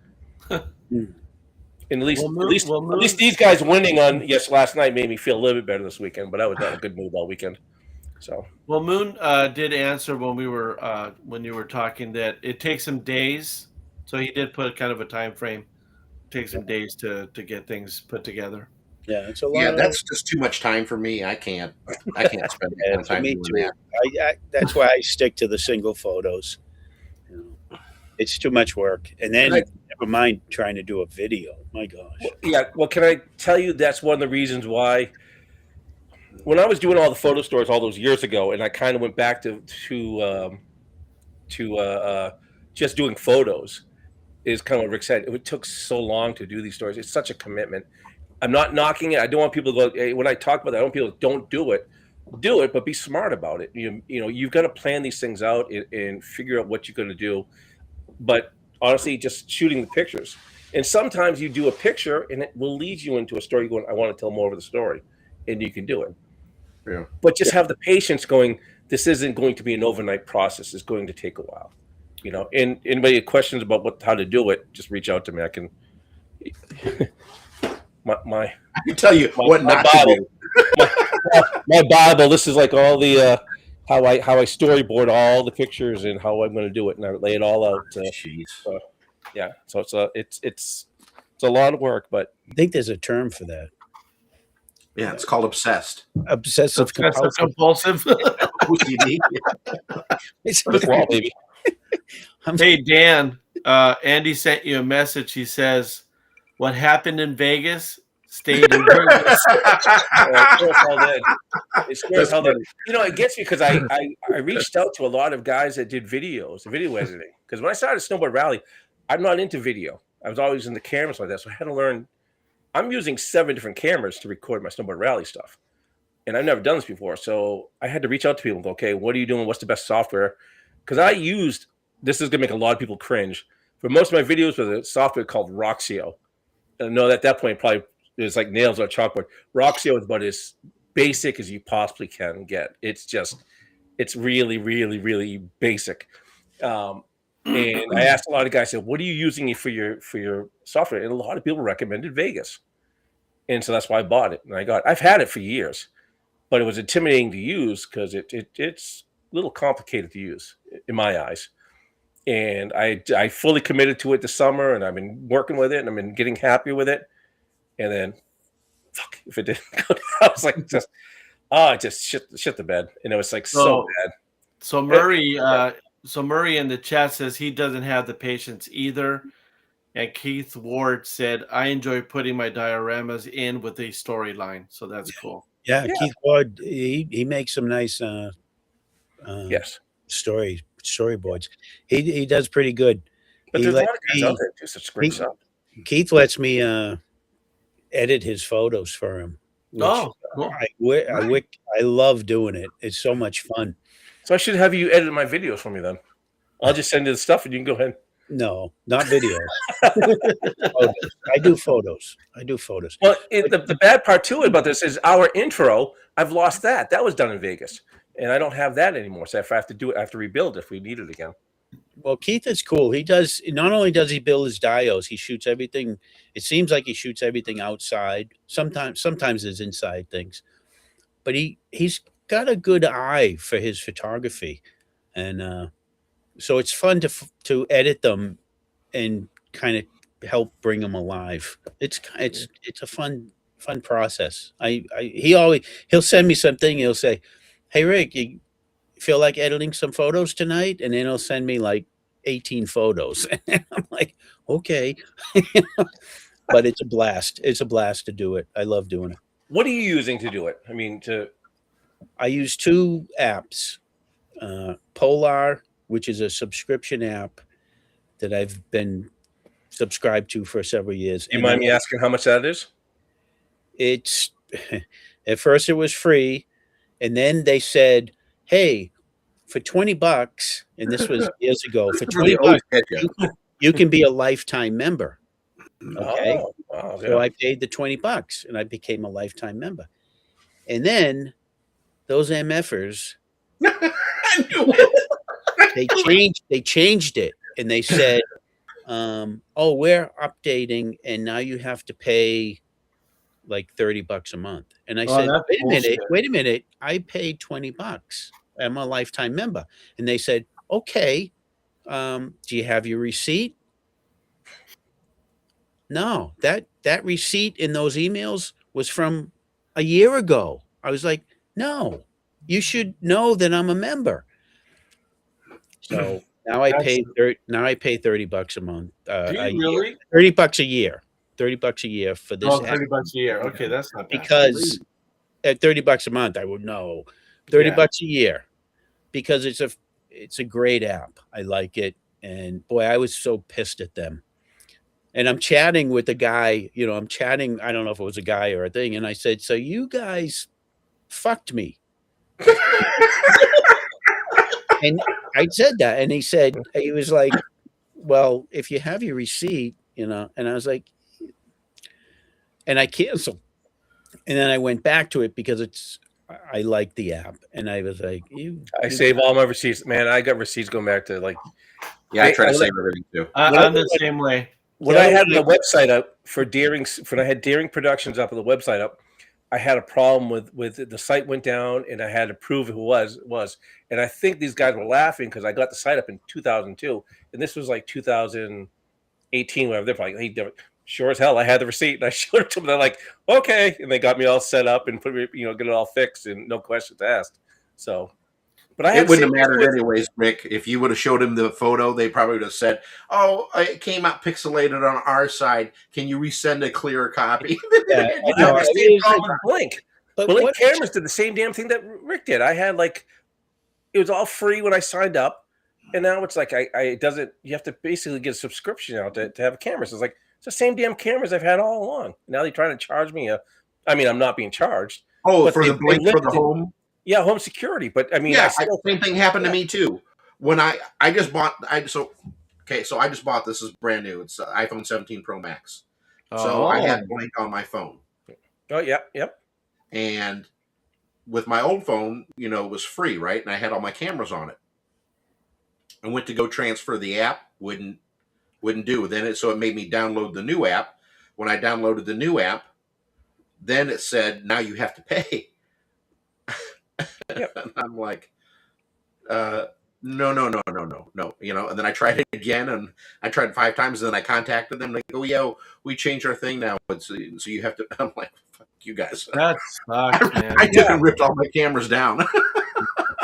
And at least these guys winning on last night made me feel a little bit better this weekend. But I was not in a good mood all weekend. So Moon did answer when you were talking that it takes him days. So he did put kind of a time frame. It takes him days to get things put together. Yeah, it's a lot. Yeah, that's just too much time for me. I can't spend time doing that. That's why I stick to the single photos. It's too much work, and then never mind trying to do a video. My gosh. Well, can I tell you that's one of the reasons why when I was doing all the photo stores all those years ago, and I kind of went back to just doing photos, is kind of what Rick said. It took so long to do these stories. It's such a commitment. I'm not knocking it. I don't want people to go. Hey, when I talk about that, I don't want people don't do it. Do it, but be smart about it. You've got to plan these things out and figure out what you're going to do. But honestly, just shooting the pictures. And sometimes you do a picture and it will lead you into a story going, I want to tell more of the story. And you can do it. Yeah. But just have the patience going, this isn't going to be an overnight process. It's going to take a while. And anybody have questions about how to do it, just reach out to me. I can I can tell you what not Bible, to do. my Bible, this is like all the how I storyboard all the pictures and how I'm going to do it, and I lay it all out. So it's a lot of work, but I think there's a term for that. Yeah, it's called obsessed. Obsessive compulsive. OCD. It's baby. Hey Dan, Andy sent you a message. He says, "What happened in Vegas stayed in Vegas. It scares hell in. You know, it gets me because I reached out to a lot of guys that did video editing. Because when I started Snowboard Rally, I'm not into video. I was always into cameras like that. So I had to learn. I'm using 7 different cameras to record my Snowboard Rally stuff. And I've never done this before. So I had to reach out to people and go, okay, what are you doing? What's the best software? Because this is going to make a lot of people cringe. For most of my videos with a software called Roxio. I know at that point, probably it was like nails on a chalkboard. Roxio is about as basic as you possibly can get. It's really, really, really basic. And I asked a lot of guys, I said, what are you using for your software? And a lot of people recommended Vegas. And so that's why I bought it. And I've had it for years, but it was intimidating to use because it's a little complicated to use in my eyes. And I fully committed to it this summer, and I've been working with it, and I've been getting happy with it. And then, fuck, if it didn't go down, I was like, just shit the bed, and it was like so bad. So Murray in the chat says he doesn't have the patience either. And Keith Ward said, I enjoy putting my dioramas in with a storyline. So that's cool. Yeah, Keith Ward, he makes some nice Yes. storyboards. He does pretty good. But there's a lot of guys out there do such great stuff. Keith lets me edit his photos for him. Cool. I love doing it. It's so much fun. So I should have you edit my videos for me then. I'll just send you the stuff and you can go ahead. No, not video. I do photos. Well, the bad part too about this is our intro. I've lost that. That was done in Vegas, and I don't have that anymore. So if I have to do it, I have to rebuild if we need it again. Well, Keith is cool. He does. Not only does he build his dios, he shoots everything. It seems like he shoots everything outside. Sometimes there's inside things, but he's got a good eye for his photography, and so it's fun to edit them and kind of help bring them alive. It's a fun process. He'll send me something. He'll say, "Hey Rick, you feel like editing some photos tonight?" And then he'll send me like 18 photos. And I'm like, okay. But it's a blast. It's a blast to do it. I love doing it. What are you using to do it? I mean, I use 2 apps. Polar, which is a subscription app that I've been subscribed to for several years. Do you mind me asking how much that is? It's at first it was free, and then they said, "Hey, for $20," and this was years ago, for $20, you can be a lifetime member. Okay, wow, so I paid the $20, and I became a lifetime member. And then those MFers, they changed it, and they said, "Oh, we're updating, and now you have to pay like $30 a month." And I said, wait a minute, I paid $20. I'm a lifetime member. And they said, "Okay, do you have your receipt?" No, that receipt in those emails was from a year ago. I was like, no, you should know that I'm a member. So now I pay $30 a month. Really? $30 a year. $30 a year for this. Oh, $30 a year. Okay, that's not bad. Because at $30 a month, I would know. $30 a year, because it's a great app. I like it, and boy, I was so pissed at them. And I'm chatting with a guy. I don't know if it was a guy or a thing, and I said, "So you guys fucked me." And I said that, and he was like, "Well, if you have your receipt, and I was like, and I canceled. And then I went back to it because I like the app, and I was like, I save all my receipts, man. I got receipts going back to like, I try to save everything too. I'm the same way. When I had the website up for Daring, when I had Daring Productions up and the website up, I had a problem with the site went down, and I had to prove who it was. And I think these guys were laughing because I got the site up in 2002, and this was like 2018, whatever. They're probably like, hey, sure as hell, I had the receipt, and I showed it to them. They're like, okay, and they got me all set up and put me, get it all fixed, and no questions asked. So But I It had wouldn't have seen this mattered with- anyways, Rick. If you would have showed him the photo, they probably would have said, "Oh, it came out pixelated on our side. Can you resend a clearer copy?" Yeah, I no, had the I same mean, problem with Blink. but Blink what? Cameras did the same damn thing that Rick did. I had like it was all free when I signed up, and now it's like I it doesn't. You have to basically get a subscription out to have cameras. It's like it's the same damn cameras I've had all along. Now they're trying to charge me I mean, I'm not being charged. Oh, But for they- the Blink they for the limited- home. Yeah, home security. But I mean, Yeah, I still same thing happened to yeah. me too. When I just bought I just bought this is brand new. It's iPhone 17 Pro Max. So I had Blink on my phone, Oh yeah, yep. and with my old phone, it was free, right? And I had all my cameras on it. I went to go transfer the app, wouldn't do. So it made me download the new app. When I downloaded the new app, then it said now you have to pay. Yep. And I'm like, no. And then I tried it again, and I tried 5 times, and then I contacted them. They go, yeah, we changed our thing now. So you have to. I'm like, fuck you guys. That sucks, man. I took and ripped all my cameras down.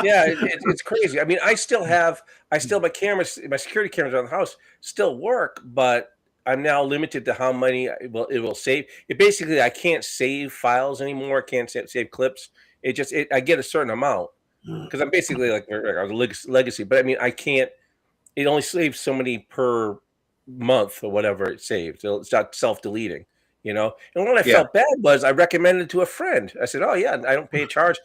Yeah, it's crazy. I mean, I still my cameras, my security cameras around the house still work, but I'm now limited to how many it will save. It basically I can't save files anymore. Can't save clips. I get a certain amount because I'm basically like a legacy. But I mean, I can't. It only saves so many per month or whatever it saves. So it's not self-deleting, And what I felt bad was I recommended it to a friend. I said, "Oh yeah, I don't pay a charge."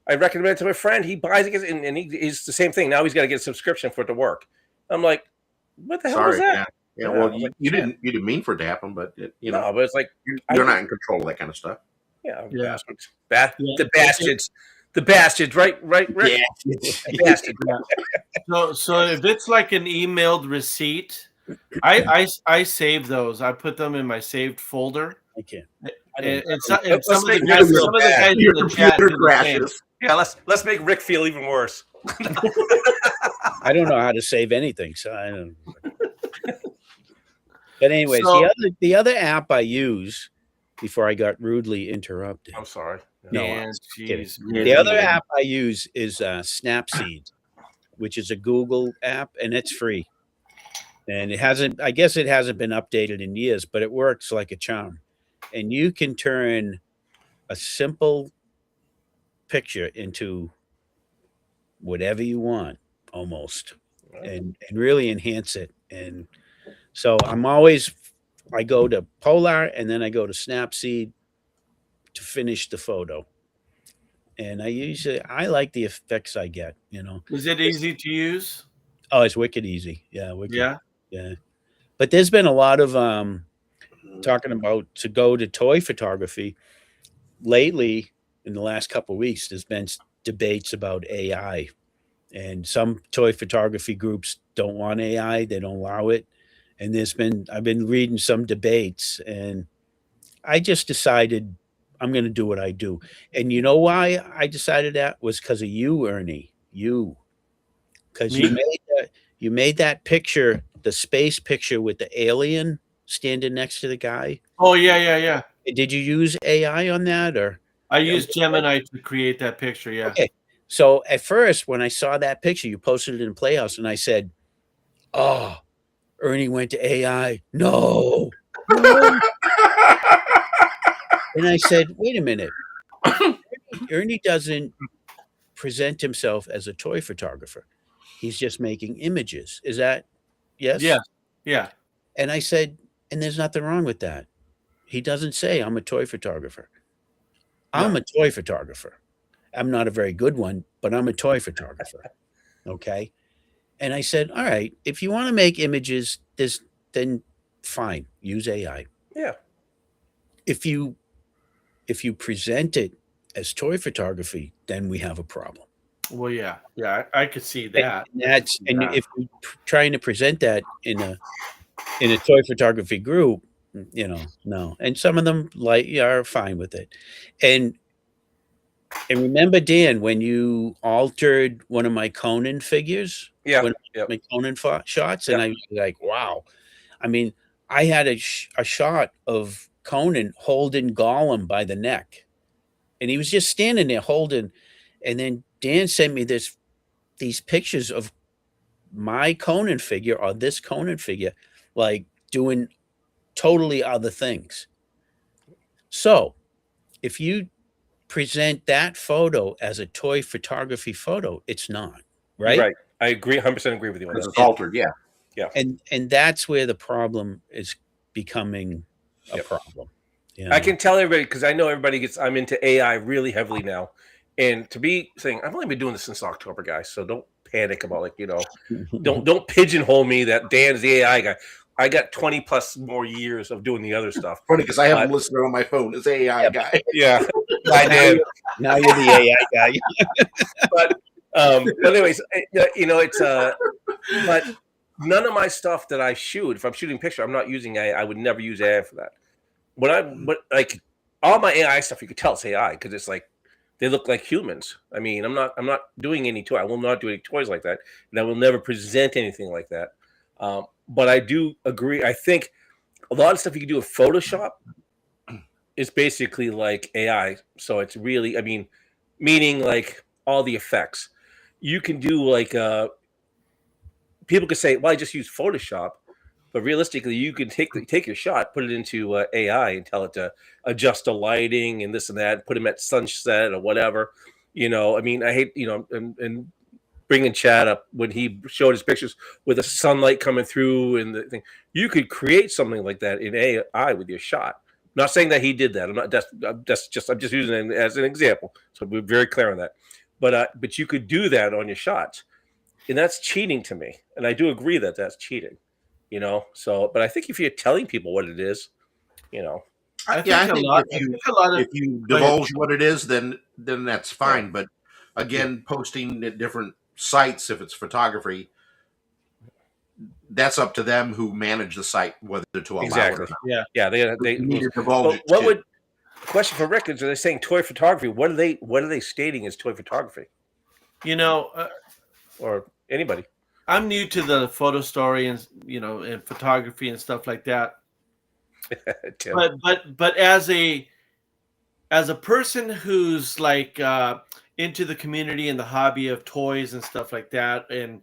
I recommend it to my friend. He buys it, and he's the same thing. Now he's got to get a subscription for it to work. I'm like, what the hell was that? Yeah. Well, you didn't mean for it to happen, but No, but it's like you're not in control of that kind of stuff. yeah. Yeah. The bastards, right, Rick? Yeah. The bastards. So if it's like an emailed receipt, I save those. I put them in my saved folder. I can't. And some of Let's the make guys, it real some of the guys in Your the chat computer do the same. crashes. Yeah, let's make Rick feel even worse. I don't know how to save anything, so I don't. But anyways, So- the other app I use before I got rudely interrupted. I'm sorry. No, Man, kidding. jeez. The other app I use is Snapseed, which is a Google app, and it's free. And I guess it hasn't been updated in years, but it works like a charm. And you can turn a simple picture into whatever you want almost, and really enhance it. And so I go to Polar, and then I go to Snapseed to finish the photo. And I like the effects I get, Is it easy to use? Oh, it's wicked easy. Yeah. Wicked. Yeah. Yeah. But there's been a lot of talking about to go to toy photography lately. In the last couple of weeks, there's been debates about AI, and some toy photography groups don't want AI. They don't allow it. And I've been reading some debates, and I just decided I'm going to do what I do. And you know why I decided that was because of you, Ernie. Because you made that picture, the space picture with the alien standing next to the guy. Oh yeah. Did you use AI on that, or? I used Gemini to create that picture. Yeah. Okay. So at first, when I saw that picture, you posted it in Playhouse, and I said, "Oh, Ernie went to AI." No. And I said, "Wait a minute. Ernie doesn't present himself as a toy photographer. He's just making images. Is that yes?" Yeah. And I said, and there's nothing wrong with that. He doesn't say I'm a toy photographer. I'm a toy photographer. I'm not a very good one, but I'm a toy photographer. Okay. And I said, all right, if you want to make images, then fine, use AI. Yeah. If you present it as toy photography, then we have a problem. Well, yeah. I could see that. If you're trying to present that in a toy photography group, no. And some of them are fine with it. And remember, Dan, when you altered one of my Conan figures, Yeah. my Conan shots, and I was like, wow. I mean, I had a shot of Conan holding Gollum by the neck, and he was just standing there holding. And then Dan sent me this these pictures of my Conan figure or this Conan figure, like doing totally other things. So if you present that photo as a toy photography photo, it's not, right? Right. I agree. 100% agree with you on Because that. it's altered. Yeah. And that's where the problem is becoming a Yep. problem. You I know? can tell everybody because I know everybody gets. I'm into AI really heavily now, and to be saying I've only been doing this since October, guys. So don't panic about don't pigeonhole me that Dan's the AI guy. I got 20 plus more years of doing the other stuff. Funny because I have him But- listed on my phone as AI guy. Yeah, I did. Now you're the AI guy. But anyways, it's but none of my stuff that I shoot, if I'm shooting picture, I'm not using AI. I would never use AI for that. But like all my AI stuff, you could tell it's AI because it's like they look like humans. I mean, I'm not doing any toy. I will not do any toys like that, and I will never present anything like that. But I do agree. I think a lot of stuff you can do with Photoshop is basically like AI. So it's really, I mean, meaning like all the effects you can do. Like people could say, "Well, I just use Photoshop." But realistically, you can take your shot, put it into AI, and tell it to adjust the lighting and this and that. Put them at sunset or whatever. I mean, I hate and bringing Chad up when he showed his pictures with the sunlight coming through and the thing. You could create something like that in AI with your shot. Not saying that he did that. I'm just using it as an example. So we're very clear on that. But you could do that on your shots, and that's cheating to me. And I do agree that that's cheating. So but I think if you're telling people what it is, I Yeah, I think think a lot. if you- I think a lot of If you Go ahead. divulge what it is, then that's fine. But again, posting at different sites, if it's photography, that's up to them who manage the site whether to allow exactly. it or not. Yeah, they You need to but divulge it what too. would question for Rick is, are they saying toy photography? What are they stating as toy photography or anybody? I'm new to the photo story and and photography and stuff like that. Tim. But as a person who's like into the community and the hobby of toys and stuff like that, and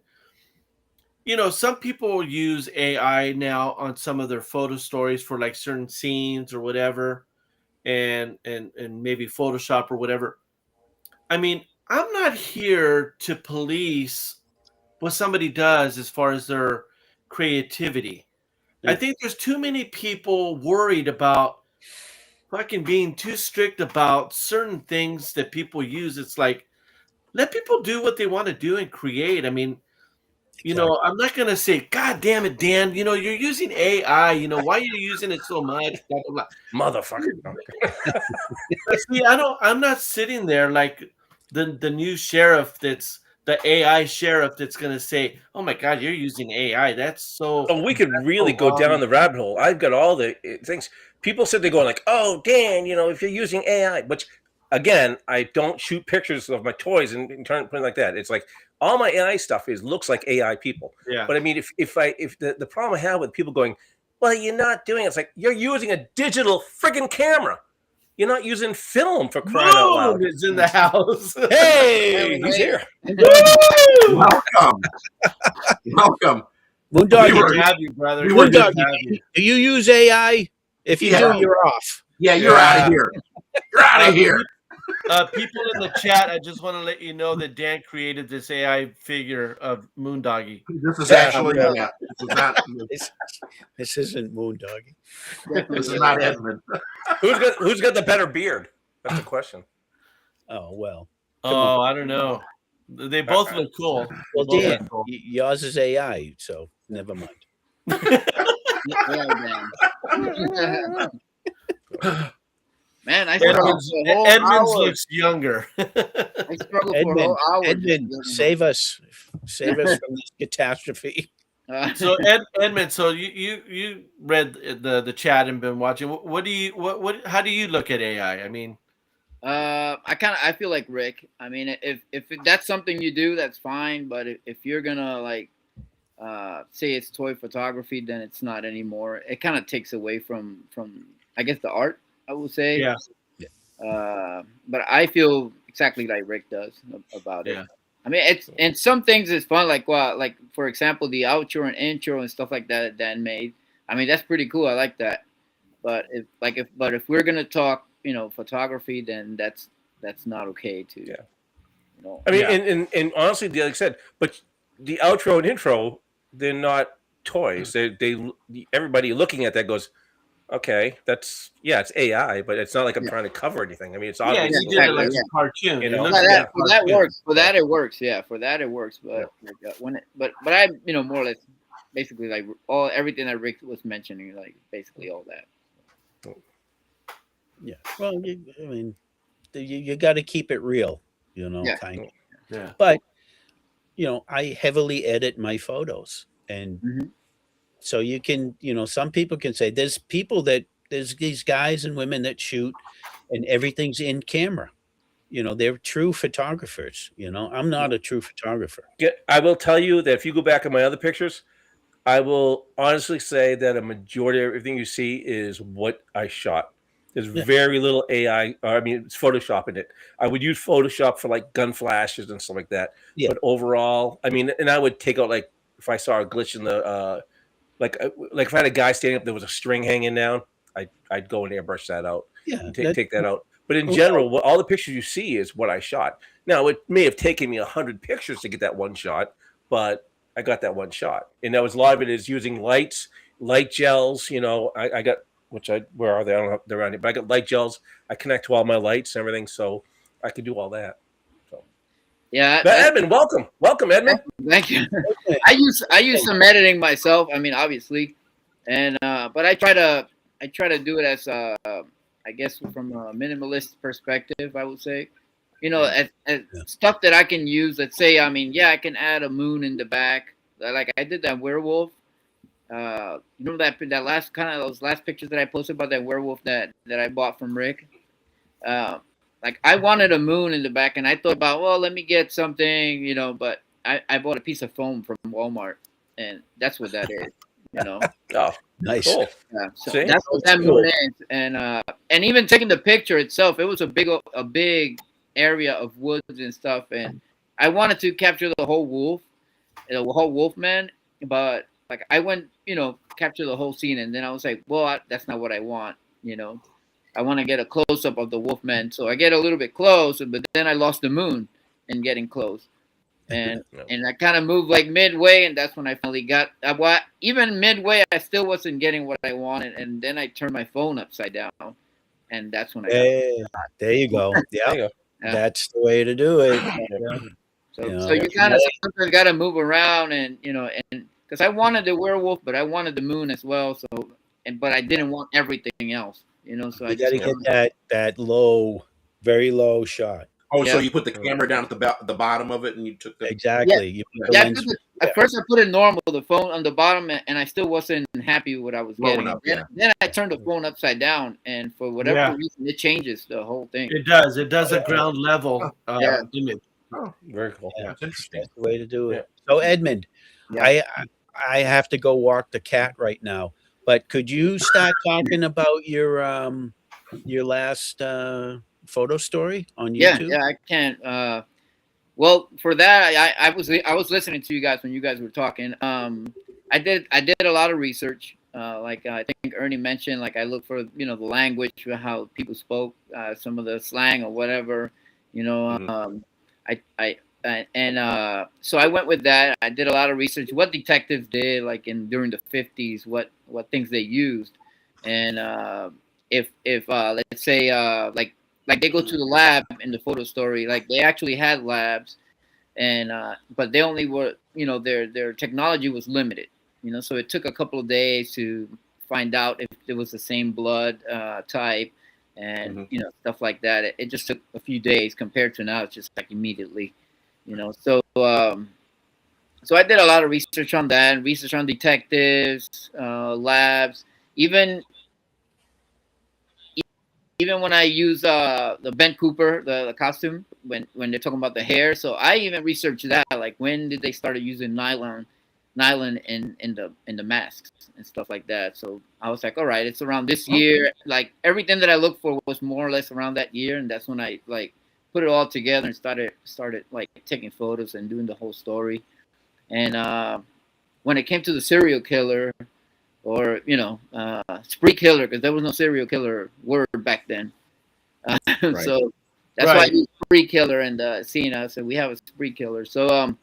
some people use AI now on some of their photo stories for like certain scenes or whatever, and maybe Photoshop or whatever. I mean, I'm not here to police what somebody does as far as their creativity. I think there's too many people worried about fucking being too strict about certain things that people use. It's like, let people do what they want to do and create. I mean, I'm not going to say, God damn it, Dan, you're using AI, why are you using it so much? Blah, blah, blah. Motherfucker. But see, I'm not sitting there like the new sheriff that's the AI sheriff that's going to say, oh my God, you're using AI. That's so. Oh, we could really go down the rabbit hole. I've got all the things. People said they're going like, "Oh, Dan, if you're using AI," which again, I don't shoot pictures of my toys and put it like that. It's like all my AI stuff looks like AI people. Yeah. But I mean, if the problem I have with people going, well, you're not doing it. It's like you're using a digital friggin' camera. You're not using film for crying out loud. Moon is in the house. Hey, he's here. Welcome. Welcome. Moondog, We were- Good to have you, brother. we were Good to just- have you. do you use AI? If you Yeah. do, you're off. Yeah, you're out of here. You're out of here. People in the chat, I just want to let you know that Dan created this AI figure of Moondoggy. This is Yeah, actually yeah. this is not This isn't Moondoggy. this is not Edmond. Who's got the better beard? That's the question. Oh well. Oh, I don't know. They both look cool. Well, Both Dan, look cool. yours is AI, so never mind. Yeah, man, I struggled for a whole Edmonds hour. looks younger. I struggled for a whole hour. Edmund, save us from this catastrophe. So Edmund, so you read the chat and been watching. What how do you look at AI? I mean, I feel like Rick. I mean, if that's something you do, that's fine. But if you're gonna like say it's toy photography, then it's not anymore. It kind of takes away from I guess the art, I would say. yeah. But I feel exactly like Rick does about it. Yeah. I mean, it's and some things is fun, like like for example, the outro and intro and stuff like that Dan made. I mean, that's pretty cool. I like that. But if we're gonna talk, photography, then that's not okay to. Yeah. You I mean, Yeah. and honestly, like I said, but the outro and intro, they're not toys. They everybody looking at that goes, okay, it's AI, but it's not like I'm Yeah. trying to cover anything. I mean, it's Yeah, obvious. you did it like Exactly, a cartoon. You It know, looks For like yeah. a that cartoon. works. For that it works. Yeah, for that it works. But but I more or less basically like everything that Rick was mentioning, like basically all that. Yeah. Well, I mean, you got to keep it real, Yeah. kind of. Yeah. But I heavily edit my photos, and Mhm. so you can, some people can say there's these guys and women that shoot, and everything's in camera. They're true photographers. I'm not a true photographer. I will tell you that if you go back at my other pictures, I will honestly say that a majority of everything you see is what I shot. There's Yeah. very little AI. I mean, it's Photoshop in it. I would use Photoshop for like gun flashes and stuff like that. Yeah. But overall, I mean, and I would take out like if I saw a glitch in the like if I had a guy standing up, there was a string hanging down. I'd go and airbrush that out. Yeah. And take that out. But in Well, general, all the pictures you see is what I shot. Now, it may have taken me 100 pictures to get that one shot, but I got that one shot, and that was a lot of it is using light gels. I got where are they? I don't know. They're around here, but I got light gels. I connect to all my lights and everything, so I could do all that. So, Yeah. but Edmond, welcome, Edmond. Thank you. I use some editing myself. I mean, obviously, and but I try to do it as I guess from a minimalist perspective. I would say, as stuff that I can use. Let's say, I mean, yeah, I can add a moon in the back. Like I did that werewolf. That last kind of those last pictures that I posted about that werewolf that I bought from Rick. Like I wanted a moon in the back, and I thought about, well, let me get something, but I bought a piece of foam from Walmart, and that's what that is, Oh, nice. cool. Yeah, so See? that's what that moon is, and even taking the picture itself, it was a big area of woods and stuff, and I wanted to capture the whole wolf man, but like I went, capture the whole scene, and then I was like, well, that's not what I want, I want to get a close up of the Wolfman, so I get a little bit close, but then I lost the moon in getting close, and I kind of moved like midway, and that's when I finally got. Even midway, I still wasn't getting what I wanted, and then I turned my phone upside down, and that's when I. There you go. Yeah, There you go. that's the way to do it. So you kind of sometimes got to move around, and and because I wanted the werewolf, but I wanted the moon as well. So, but I didn't want everything else. So You got to get that low, very low shot. Oh, so you put the camera down at the bottom of it, and you took the Exactly. At first I put it normal, the phone on the bottom, and I still wasn't happy with what I was getting. Then I turned the phone upside down, and for whatever reason, it changes the whole thing. It does. It does a ground level image. Oh, very cool. Yeah, that's interesting. That's the way to do it. So Edmond, I have to go walk the cat right now. But could you start talking about your last photo story on YouTube? Yeah, I can. Well, for that, I was listening to you guys when you guys were talking. I did a lot of research. Like I think Ernie mentioned, like I looked for the language, how people spoke, some of the slang or whatever. So I went with that. I did a lot of research. What detectives did, like during the 50s, what things they used, and if let's say like they go to the lab in the photo story, like they actually had labs, and but they only were their technology was limited, so it took a couple of days to find out if it was the same blood type, and stuff like that. It just took a few days compared to now it's just like immediately. So I did a lot of research on that, research on detectives, labs, even when I use the Ben Cooper, the costume, when they're talking about the hair. So I even researched that, like when did they start using nylon in the masks and stuff like that. So I was like, all right, it's around this year. Like everything that I looked for was more or less around that year, and that's when I like put it all together and started like taking photos and doing the whole story. And when it came to the serial killer, or spree killer, because there was no serial killer word back then. Right. So that's why I use spree killer and seeing us, and we have a spree killer. So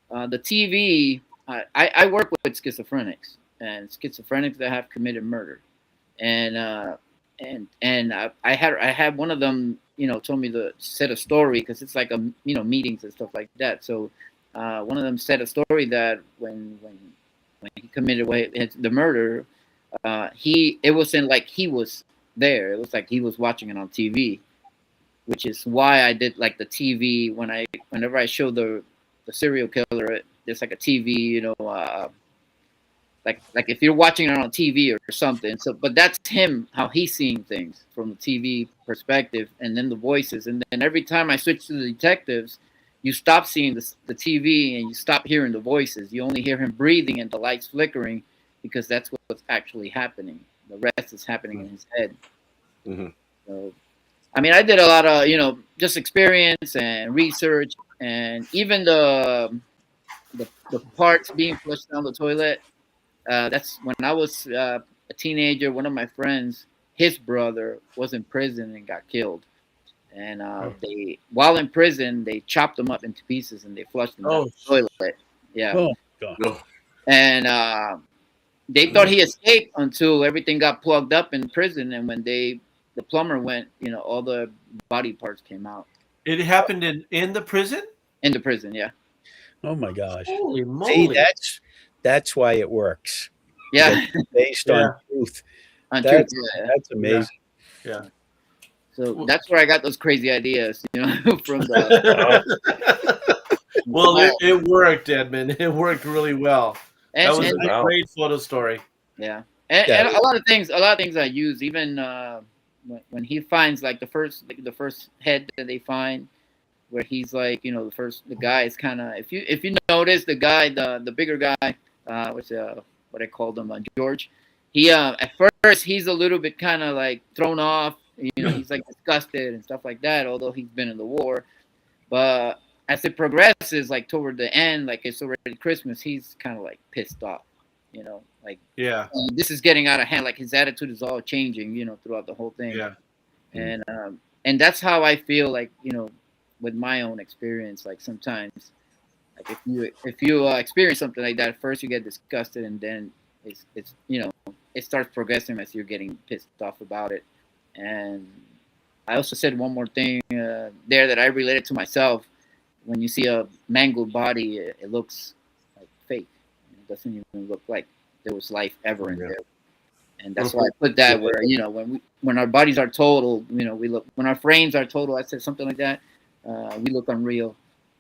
the TV, I work with schizophrenics that have committed murder, and I had one of them, told me to set a story, because it's like meetings and stuff like that. So one of them said a story that when he committed the murder, it wasn't like he was there. It was like he was watching it on TV, which is why I did like the TV whenever I show the serial killer. There's like a TV, like if you're watching it on TV or something. So, but that's him, how he's seeing things from the TV perspective, and then the voices. And then every time I switch to the detectives, you stop seeing the TV and you stop hearing the voices. You only hear him breathing and the lights flickering, because that's what's actually happening. The rest is happening in his head. Mm-hmm. So, I mean, I did a lot of, just experience and research, and even the parts being flushed down the toilet. That's when I was a teenager. One of my friends, his brother, was in prison and got killed. And while in prison, they chopped him up into pieces and they flushed him down the toilet. Yeah. Oh God. And they thought he escaped until everything got plugged up in prison. And when the plumber went, all the body parts came out. It happened in the prison? In the prison, yeah. Oh my gosh. Holy moly. See, that's why it works. Yeah. Based on truth. That's amazing. Yeah. So that's where I got those crazy ideas, from the. Well, it worked, Edmond. It worked really well. That was a great photo story. Yeah, and a lot of things I use, even when he finds like the first head that they find, where he's like, the guy is kind of, if you notice the guy, the bigger guy, what I called him, George. He at first he's a little bit kind of like thrown off. He's like disgusted and stuff like that, although he's been in the war. But as it progresses, like toward the end, like it's already Christmas, he's kind of like pissed off, like, yeah, this is getting out of hand. Like his attitude is all changing, throughout the whole thing. Yeah. And that's how I feel, like, with my own experience. Like sometimes, like if you experience something like that, first you get disgusted, and then it's it starts progressing as you're getting pissed off about it. And I also said one more thing there that I related to myself. When you see a mangled body, it looks like fake. It doesn't even look like there was life ever in there. And that's why I put that where, when our bodies are total, we look, when our frames are total, I said something like that, we look unreal.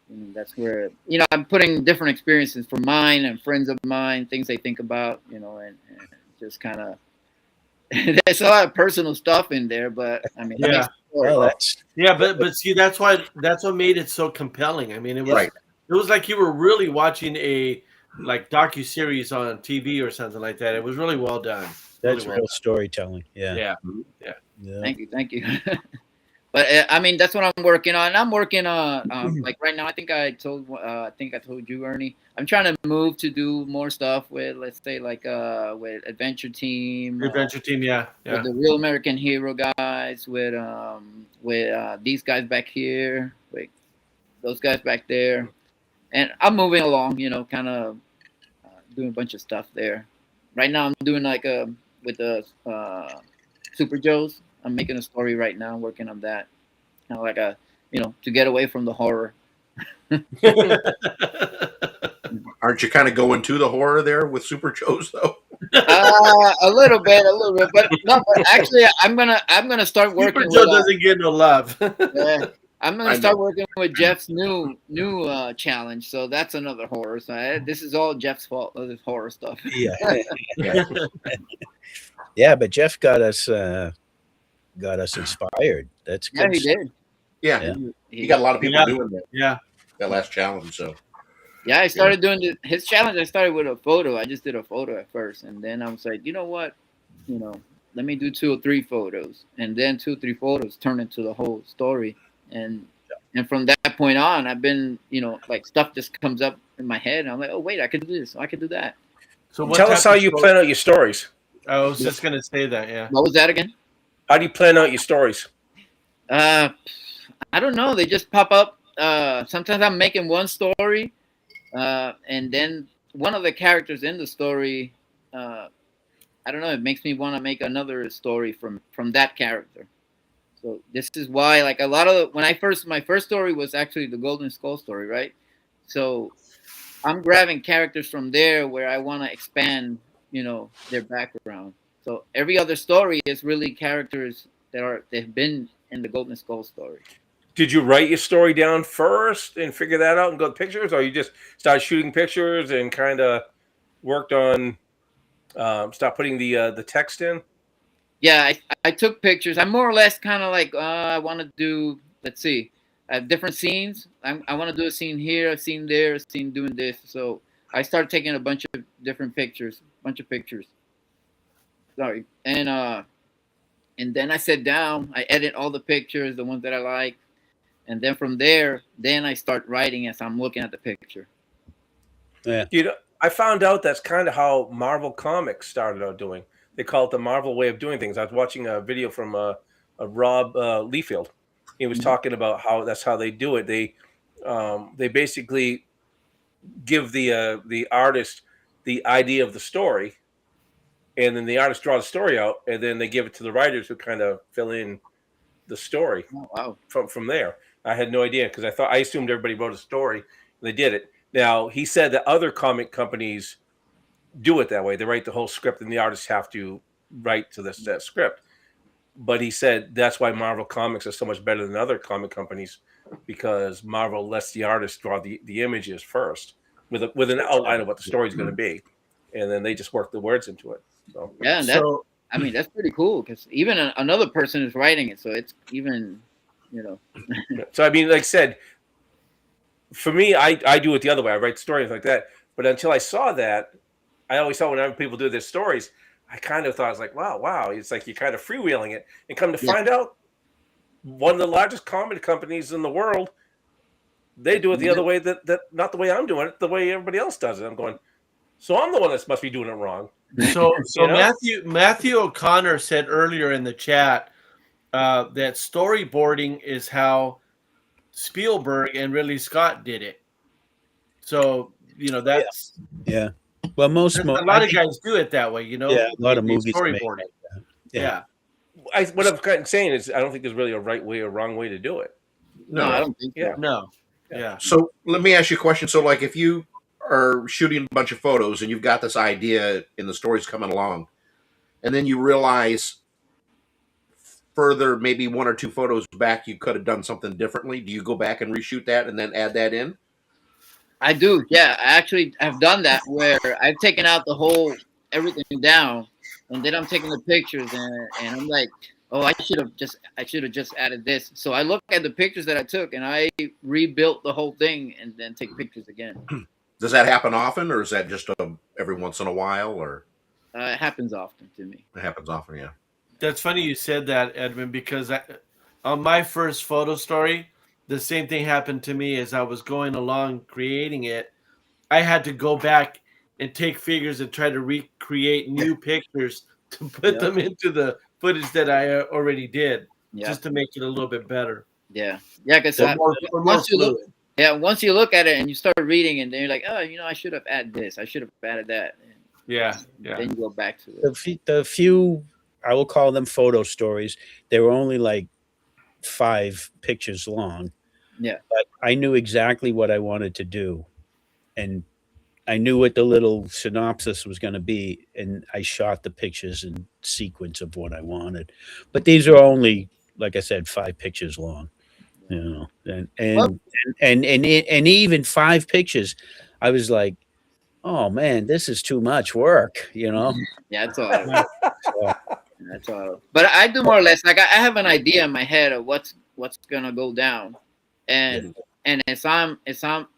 And that's where, I'm putting different experiences from mine and friends of mine, things they think about, and just kind of, there's a lot of personal stuff in there, but I mean, yeah, but see, that's what made it so compelling. I mean, it was like you were really watching a docuseries on TV or something like that. It was really well done. That's real storytelling. Yeah. Thank you. But I mean, that's what I'm working on. I'm working on like right now. I think I told you, Ernie. I'm trying to move to do more stuff with, let's say, like with Adventure Team. Adventure Team, yeah. With the Real American Hero guys, with these guys back here, with those guys back there, and I'm moving along. Kind of doing a bunch of stuff there. Right now, I'm doing like with the Super Joes. I'm making a story right now, working on that. Kind of like to get away from the horror. Aren't you kind of going to the horror there with Super Joes though? A little bit, but no. But actually, I'm gonna start working. Super Joe doesn't get no love. I'm gonna start working with Jeff's new challenge. So that's another horror. So this is all Jeff's fault. This horror stuff. Yeah. Yeah, but Jeff got us inspired. That's good. Yeah, he did. Yeah. He got a lot of people doing that. Yeah. That last challenge. So yeah, I started doing his challenge. I started with a photo. I just did a photo at first, and then I was like, you know what, let me do 2 or 3 photos, and then 2 or 3 photos turned into the whole story. And And from that point on, I've been, like stuff just comes up in my head, and I'm like, oh wait, I could do this, I could do that. So what Tell us type how of you story- plan out your stories. I was just gonna say that. Yeah. What was that again? How do you plan out your stories? I don't know. They just pop up. Sometimes I'm making one story, and then one of the characters in the story, I don't know. It makes me want to make another story from that character. So this is why, like a lot of my first story was actually the Golden Skull story, right? So I'm grabbing characters from there where I want to expand, their background. So every other story is really characters they've been in the Golden Skull story. Did you write your story down first and figure that out and go to pictures, or you just started shooting pictures and kind of worked on start putting the text in? Yeah, I took pictures. I'm more or less kind of like I want to do. Let's see, different scenes. I want to do a scene here, a scene there, a scene doing this. So I started taking a bunch of different pictures, Sorry, and then I sit down. I edit all the pictures, the ones that I like, and then from there, then I start writing as I'm looking at the picture. Yeah. I found out that's kind of how Marvel Comics started out doing. They call it the Marvel way of doing things. I was watching a video from Rob Liefeld. He was talking about how that's how they do it. They basically give the artist the idea of the story, and then the artist draws the story out, and then they give it to the writers who kind of fill in the story. Oh, wow. From there. I had no idea because I assumed everybody wrote a story. And they did it. Now, he said that other comic companies do it that way. They write the whole script and the artists have to write to that script. But he said that's why Marvel Comics are so much better than other comic companies, because Marvel lets the artist draw the images first with an outline of what the story is going to be. And then they just work the words into it. So Yeah, and that's pretty cool because even another person is writing it. So it's even, So, I mean, like I said, for me, I do it the other way. I write stories like that. But until I saw that, I always thought whenever people do their stories, I kind of thought, I was like, wow. It's like you're kind of freewheeling it. And come to find out, one of the largest comic companies in the world, they do it the other way, that not the way I'm doing it, the way everybody else does it. I'm going, so I'm the one that must be doing it wrong. So Matthew O'Connor said earlier in the chat that storyboarding is how Spielberg and Ridley Scott did it. So that's Yeah. Well, a lot of guys do it that way. Yeah, a lot of They movies storyboard make it. that. Yeah. What I'm kind of saying is, I don't think there's really a right way or wrong way to do it. no, I don't think so. Yeah. No. Yeah. So let me ask you a question. So, like, if you are shooting a bunch of photos and you've got this idea and the story's coming along, and then you realize further, maybe one or two photos back, you could have done something differently. Do you go back and reshoot that and then add that in? I do. Yeah, I actually have done that where I've taken out everything down, and then I'm taking the pictures and I'm like, oh, I should have just added this. So I look at the pictures that I took and I rebuilt the whole thing and then take pictures again. Does that happen often, or is that just every once in a while, or It happens often to me. it happens often? Yeah. That's funny you said that, Edmond, because on my first photo story, the same thing happened to me as I was going along creating it. I had to go back and take figures and try to recreate new pictures to put them into the footage that I already did, just to make it a little bit better. Yeah, because once you look at it and you start reading, and then you're like, oh, I should have added this, I should have added that. Yeah. Then you go back to it. The few, I will call them photo stories, they were only like 5 pictures long. Yeah. But I knew exactly what I wanted to do. And I knew what the little synopsis was going to be. And I shot the pictures in sequence of what I wanted. But these are only, like I said, 5 pictures long. And even 5 pictures, I was like, oh man, this is too much work, Yeah, that's all. That's all. But I do more or less like I have an idea in my head of what's gonna go down, and as I'm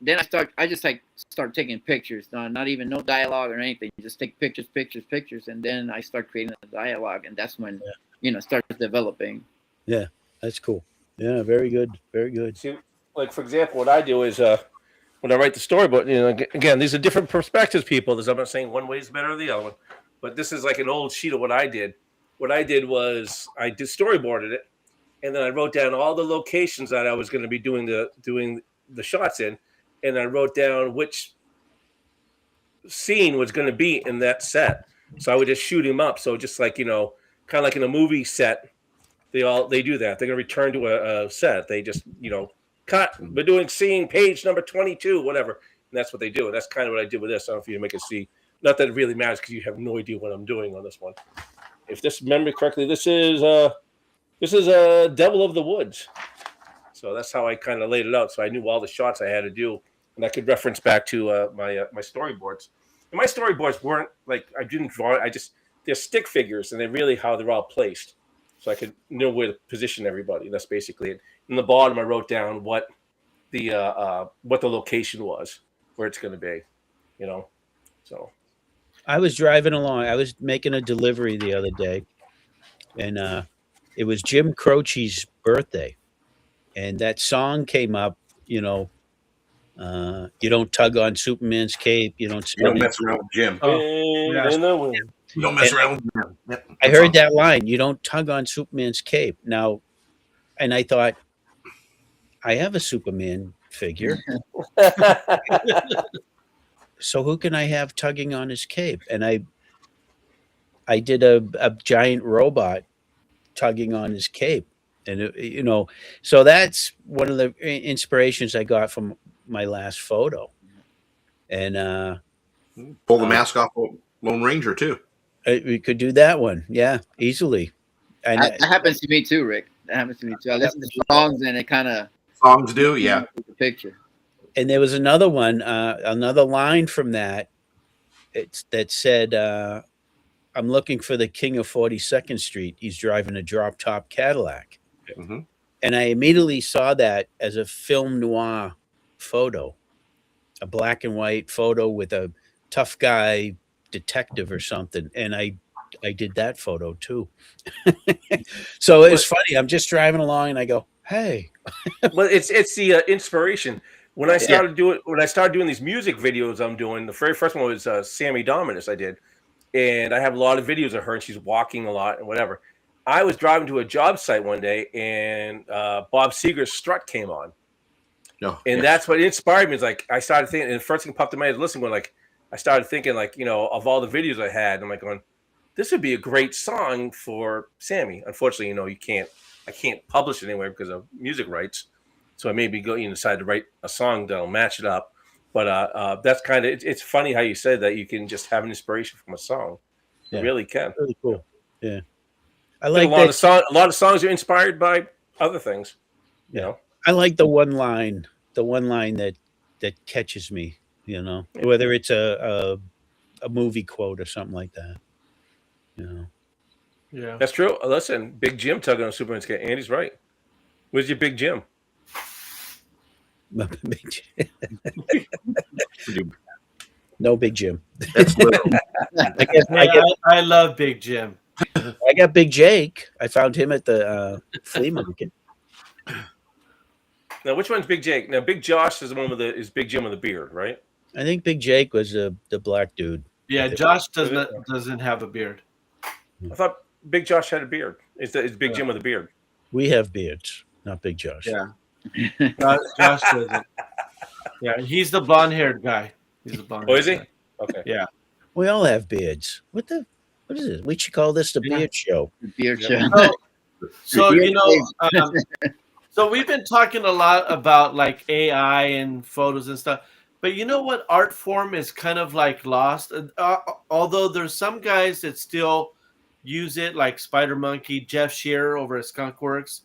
then I just start taking pictures, not even no dialogue or anything. You just take pictures, and then I start creating the dialogue, and that's when it starts developing. Yeah, that's cool. Yeah, very good, very good. See, like for example, what I do is when I write the storyboard, again, these are different perspectives, people. I'm not saying one way is better than the other one, but this is like an old sheet of what I did. What I did was I did storyboarded it, and then I wrote down all the locations that I was going to be doing the shots in, and I wrote down which scene was going to be in that set. So I would just shoot him up. So just like kind of like in a movie set, they do that. They're going to return to a set. They just cut. We're doing scene page number 22, whatever, and that's what they do. And that's kind of what I did with this. I don't know if you make it see. Not that it really matters because you have no idea what I'm doing on this one. If this remember correctly, this is a Devil of the Woods. So that's how I kind of laid it out. So I knew all the shots I had to do, and I could reference back to my storyboards. And my storyboards weren't like I didn't draw it. They're stick figures, and they're really how they're all placed, so I could know where to position everybody. That's basically it. In the bottom, I wrote down what the location was, where it's going to be. So I was driving along. I was making a delivery the other day, and it was Jim Croce's birthday, and that song came up. You don't tug on Superman's cape. You don't mess around with Jim. Oh, yeah. You don't mess around with Jim. Yep. I heard that line. You don't tug on Superman's cape. Now, and I thought, I have a Superman figure. So who can I have tugging on his cape? And I did a giant robot tugging on his cape. And, so that's one of the inspirations I got from my last photo. And pull the mask off of Lone Ranger, too. We could do that one. Yeah, easily. And That happens to me too, Rick. That happens to me too. I listen to songs and it kind of Songs do, yeah. the picture. And there was another one, another line from that. That said, "I'm looking for the king of 42nd Street. He's driving a drop-top Cadillac." Mm-hmm. And I immediately saw that as a film noir photo, a black and white photo with a tough guy detective or something. And I did that photo too. So it was funny. I'm just driving along and I go, "Hey." Well, it's the inspiration. When I started doing these music videos, I'm doing the very first one was Sammy Dominus. I did, and I have a lot of videos of her, and she's walking a lot and whatever. I was driving to a job site one day, and Bob Seger's Strut came on, that's what inspired me. Is like I started thinking, and the first thing popped in my head, listening when I started thinking of all the videos I had, and I'm like going, this would be a great song for Sammy. Unfortunately, I can't publish it anywhere because of music rights. So I maybe decide to write a song that'll match it up. But that's kind of it's funny how you said that you can just have an inspiration from a song. Yeah. You really can. Really cool. Yeah. I like a lot of songs are inspired by other things. I like the one line that catches me, whether it's a movie quote or something like that. Yeah. That's true. Listen, Big Jim tugging on Superman's cape. Andy's right. Where's your Big Jim? No Big Jim. That's literal. I love Big Jim. I got Big Jake. I found him at the flea market. Now, which one's Big Jake? Now, Big Josh is the one is Big Jim with the beard, right? I think Big Jake was the black dude. Yeah, Josh doesn't have a beard. I thought Big Josh had a beard. It's Big Jim with a beard. We have beards, not Big Josh. Yeah. Josh doesn't. Yeah, he's the blonde-haired guy. He's the blonde. Oh, is he? Guy. Okay. Yeah. We all have beards. What is it? We should call this the beard show. Beard show. So so we've been talking a lot about like AI and photos and stuff, but you know what art form is kind of like lost. Although there's some guys that still use it, like Spider Monkey, Jeff Shearer over at Skunkworks,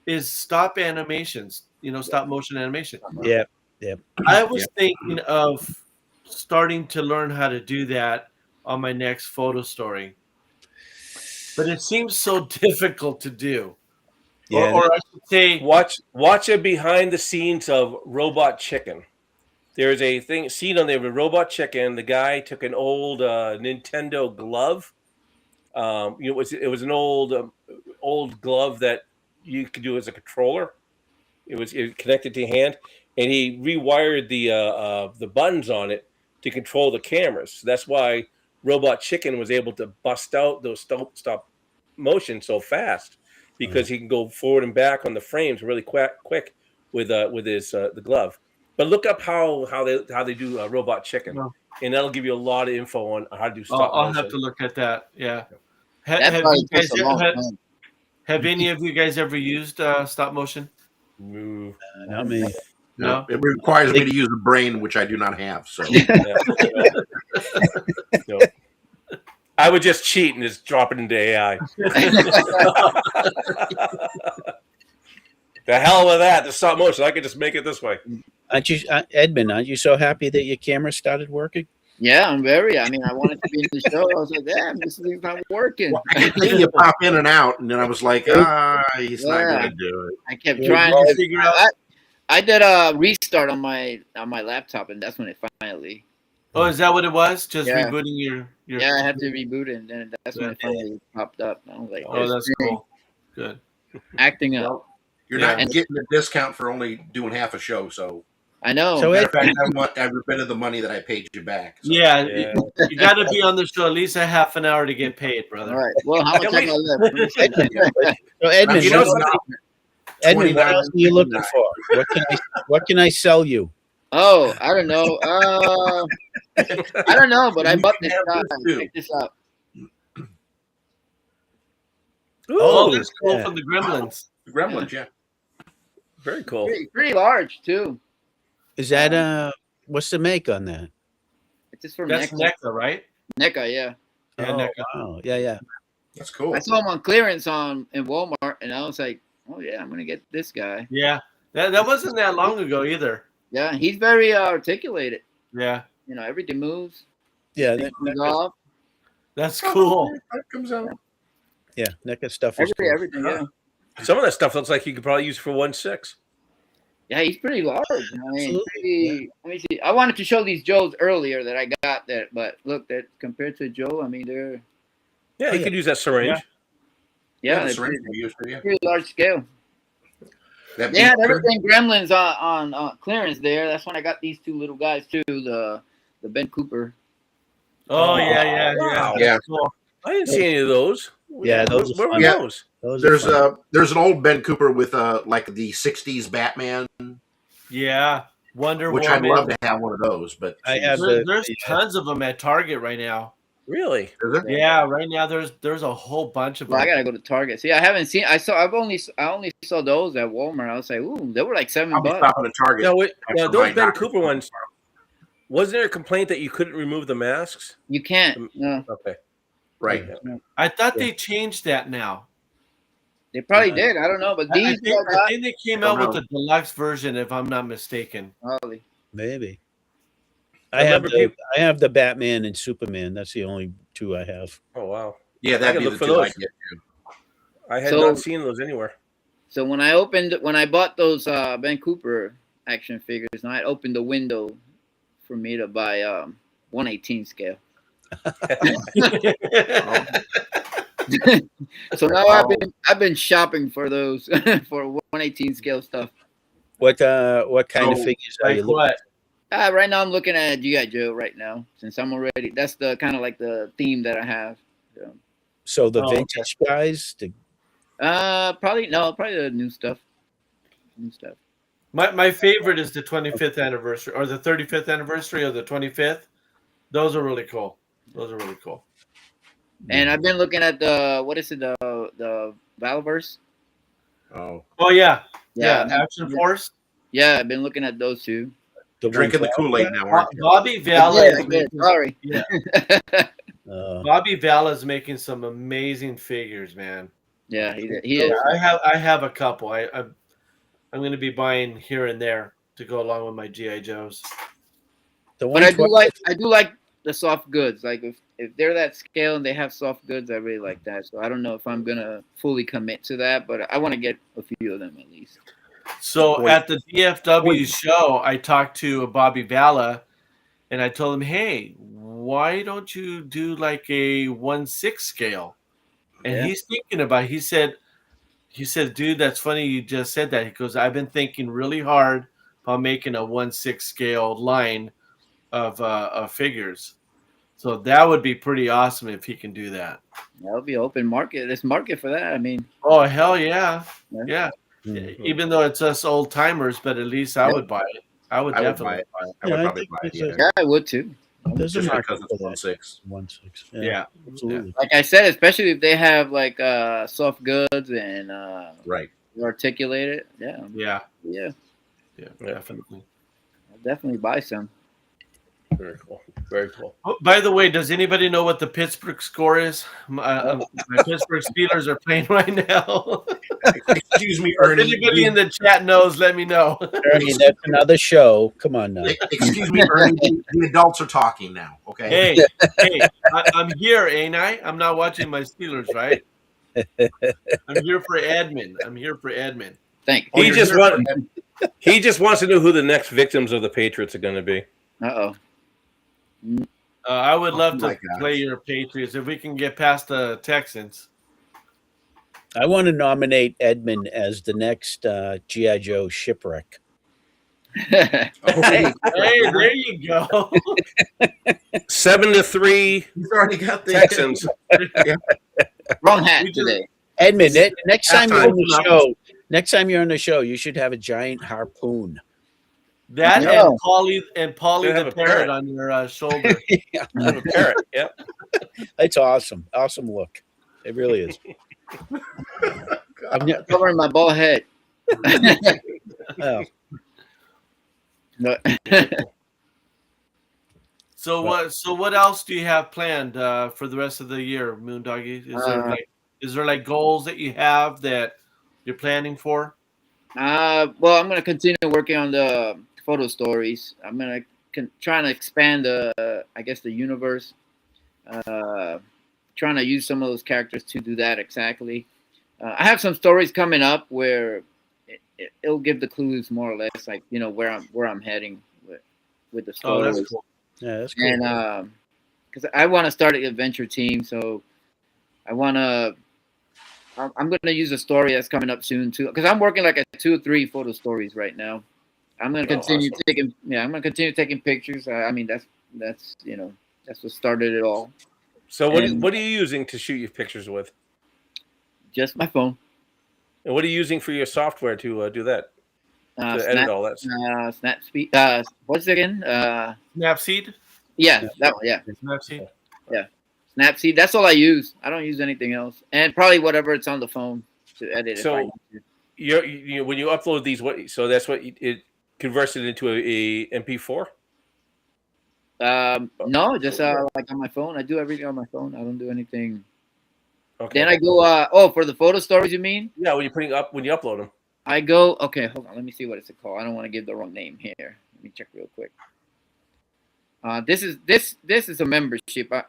is stop animations. Stop motion animation. Yeah. I was thinking of starting to learn how to do that on my next photo story, but it seems so difficult to do. Yeah, or I should say, watch a behind the scenes of Robot Chicken. There's a scene on there with Robot Chicken. The guy took an old Nintendo glove. It was an old glove that you could do as a controller, It connected to your hand, and he rewired the buttons on it to control the cameras. So that's why Robot Chicken was able to bust out those stop motion so fast, because he can go forward and back on the frames really quick with his the glove. But look up how they do Robot Chicken, and that'll give you a lot of info on how to do stop I'll motion. have to look at that. Yeah. That Have probably you guys takes a long time. have any of you guys ever used stop motion? No. Not me. No. It requires me to use a brain, which I do not have. So No. I would just cheat and just drop it into AI. The hell with that. The stop motion. I could just make it this way. Aren't you, Edmond? Aren't you so happy that your camera started working? Yeah, I'm very. I mean, I wanted to be in the show. I was like, damn, this thing's not working. I kept seeing you pop in and out, and then I was like, he's not going to do it. I kept Yeah, trying you to figure figure out- out. I did a restart on my laptop, and that's when it finally. Oh, is that what it was? Just Yeah. rebooting your Yeah, I had to reboot it, and then that's when it finally popped up. I was like, Oh, that's this thing cool. Good. acting up. You're Yeah. not getting a discount for only doing half a show. So, I know. So matter of fact, I repented the money that I paid you back. So. Yeah, Yeah. you got to be on the show at least a half an hour to get paid, brother. All right. Well, how much Yeah, have I left? Let me see. So Edmond, You know, Edmond, what $29.59. else are you looking for? What can I sell you? Oh, I don't know. I don't know, but I bought this have guy. this too. Check this out. Oh, that's cool yeah. from the Gremlins. Gremlins, yeah. Very cool. Pretty large too. Is that what's the make on that? It's just from That's NECA. NECA, right? NECA, yeah. Yeah, Oh, NECA. wow. Yeah. That's cool. I saw him on clearance in Walmart, and I was like, oh yeah, I'm gonna get this guy. Yeah, that wasn't that long ago either. Yeah, he's very articulated. Yeah, You know, everything moves. Yeah, Moves off. that's cool. That comes out. yeah. NECA stuff is cool. Everything. Yeah. Some of that stuff looks like you could probably use for 1.6. Yeah, he's pretty large. I mean, Absolutely, let me see. I wanted to show these Joes earlier that I got that, but look, that compared to Joe, I mean, they're Yeah, you could use that syringe. yeah, that's they're right. pretty, pretty large scale. That They had beat- everything Gremlins on clearance there. That's when I got these two little guys too. The Ben Cooper. Oh yeah. Wow. Yeah. That's cool. I didn't see any of those. Yeah, those are Where were fun. Yeah. those? Those are There's fun. an old Ben Cooper with like the '60s Batman, Yeah, Wonder which I'd Woman. love to have one of those. But I have There's tons of them at Target right now. Really? Is there? Yeah, right now there's a whole bunch of them. Well, I gotta go to Target. See, I haven't seen. I only saw those at Walmart. I was like, ooh, they were like $7. I'll be stopping at Target. No, wait, After those my Ben doctor's Cooper ones. Wasn't there a complaint that you couldn't remove the masks? You can't. No, Okay. Right. I thought they changed that now. they probably did. I don't know, but I these think they came out with the deluxe version, if I'm not mistaken. probably. Maybe. I remember I have the Batman and Superman. That's the only two I have. Oh wow. Yeah, I that'd could be look the for two those. I'd get too. I had So- not seen those anywhere. So when I bought those Ben Cooper action figures, and I opened the window for me to buy 1/18 scale. So now I've been shopping for those for 1/18 scale stuff. What kind of So, figures are Like you looking? what? Right now I'm looking at G.I. Joe right now, since I'm already. That's the kind of like the theme that I have. So, So the Oh, okay. vintage guys. probably the new stuff. New stuff. My favorite is the 25th anniversary or the 35th anniversary or the 25th. Those are really cool. Those are really cool. And I've been looking at the the Valverse. Oh, Oh yeah. Yeah, Yeah. Action Force. Yeah, I've been looking at those two. drinking the Kool-Aid now, aren't you? Bobby Valla I is did, making, sorry. yeah. Uh, Bobby Valla is making some amazing figures, man. Yeah, he is. I have a couple. I'm going to be buying here and there to go along with my GI Joes. the But I do 112 like the soft goods. Like if they're that scale and they have soft goods, I really like that. So I don't know if I'm gonna fully commit to that, but I want to get a few of them at least. So at the DFW show, I talked to Bobby Valla, and I told him, "Hey, why don't you do like a 1/6 scale?" And Yeah. he's thinking about. He said he said, dude, that's funny you just said that. He goes, I've been thinking really hard about making a 1/6 scale line of figures. So that would be pretty awesome if he can do that. That would be open market. There's market for that. I mean, Oh, hell yeah. Yeah. Yeah. Mhm. Even though it's us old timers, but at least I would buy it. I would I would buy definitely it. buy it. I would Yeah, I probably think buy it. it's a- Yeah. yeah, I would too. There's a Just market because for it's that. 1/6. 1/6. Yeah. Absolutely. Like I said, especially if they have like soft goods and Right. articulated. Yeah, Yeah. yeah, Yeah. Definitely. I'll definitely buy some. Very cool. Very cool. Oh, by the way, does anybody know what the Pittsburgh score is? My Pittsburgh Steelers are playing right now. Excuse me, If Ernie. anybody in the chat knows, let me know. Ernie, that's another show. Come on now. Excuse me, Ernie. The adults are talking now. Okay. Hey, I'm here, ain't I? I'm not watching my Steelers, right? I'm here for Edmond. Thank Oh, He you're just here he just wants to know who the next victims of the Patriots are going to be. Uh-oh. I would love my to gosh. play your Patriots if we can get past the Texans. I want to nominate Edmond as the next G.I. Joe shipwreck. Hey, Hey, there you go. 7-3 he's already got the Texans. Wrong hat We just- today. Edmond, next time you're on the Halftime. show, you should have a giant harpoon. That No. and Polly They have the a parrot parrot. on your shoulder. Yeah, I have a parrot. Yep. it's awesome. Awesome look. It really is. I'm not- Covering my bald head. oh, No. So what else do you have planned for the rest of the year, Moondoggy? Is there like goals that you have that you're planning for? Well, I'm gonna continue working on the photo stories. I'm gonna trying to expand the universe. Trying to use some of those characters to do that exactly. I have some stories coming up where it'll give the clues more or less, like where I'm heading with the Oh, stories. that's cool. yeah, that's cool. And because I want to start an adventure team, so I'm going to use a story that's coming up soon too, because I'm working like at 2 or 3 photo stories right now. I'm going to continue awesome. I'm going to continue taking pictures. I mean, that's what started it all. So what are you using to shoot your pictures with? Just my phone. And what are you using for your software to do that? To edit all that stuff? Snapseed. What's it again? Snapseed? Yeah, that one. Yeah, Snapseed? Snapseed. That's all I use. I don't use anything else, and probably whatever it's on the phone to edit. So- if I need to. When you upload these, so that's what it converts it into a MP4? No, just like on my phone. I do everything on my phone. I don't do anything. Okay. Then I go. For the photo stories, you mean? Yeah, when you upload them. I go. Okay, hold on. Let me see what it's called. I don't want to give the wrong name here. Let me check real quick. This is a membership. I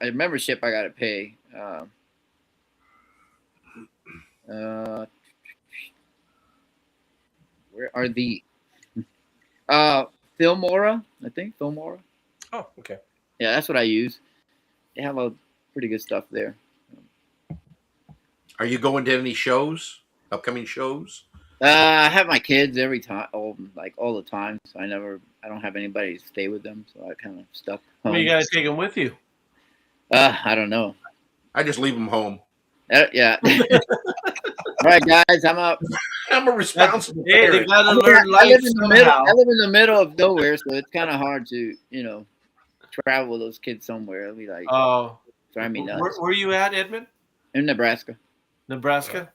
gotta pay. Where are the? Filmora, I think Filmora. Oh, okay. Yeah, that's what I use. They have a pretty good stuff there. Are you going to any shows? Upcoming shows? I have my kids every time, all the time. So I don't have anybody to stay with them. So I kind of stuck home. Well, you got to take them with you. I don't know. I just leave them home. Yeah. All right, guys, I'm up. I'm a responsible Hey, they parent. got to I learn live life in the middle. somehow. I live in the middle of nowhere, so it's kind of hard to, travel those kids somewhere. It'll be like Oh, drive me nuts. where are you at, Edmond? In Nebraska. Nebraska?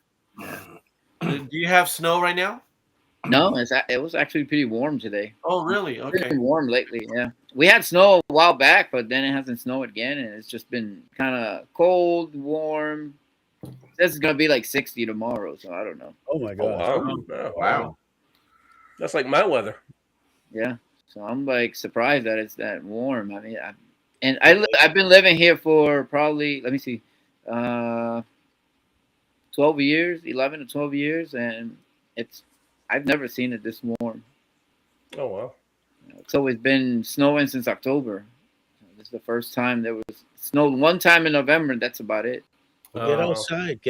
Do you have snow right now? No, it was actually pretty warm today. Oh, really? Okay. Pretty warm lately. Yeah, we had snow a while back, but then it hasn't snowed again, and it's just been kind of cold, warm. This is gonna be like 60 tomorrow, so I don't know. Oh my Oh, god. wow. Wow. That's like my weather. Yeah, so I'm like surprised that it's that warm. I mean, I've been living here for probably 12 years, 11 to 12 years, and I've never seen it this warm. Oh, wow. It's always been snowing since October. This is the first time there was snow one time in November. That's about it. Get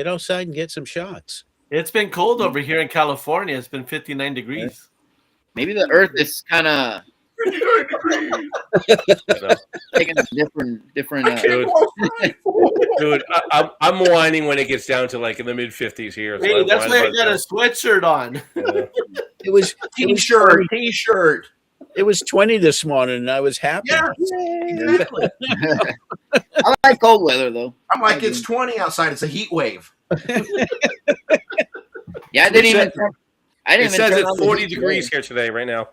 outside and get some shots. It's been cold over here in California. It's been 59 degrees. Maybe the Earth is kind of taking a different. Dude, I'm whining when it gets down to like in the mid 50s here. So Hey, that's whine why I about got a that. sweatshirt on. It was T-shirt, T-shirt. It was 20 this morning, and I was happy. Yeah, exactly. I like cold weather though. I'm like, it's 20 outside. It's a heat wave. Yeah, I didn't It even. says- I didn't It even says turn it's on the 40 heat degrees today. here today, right now.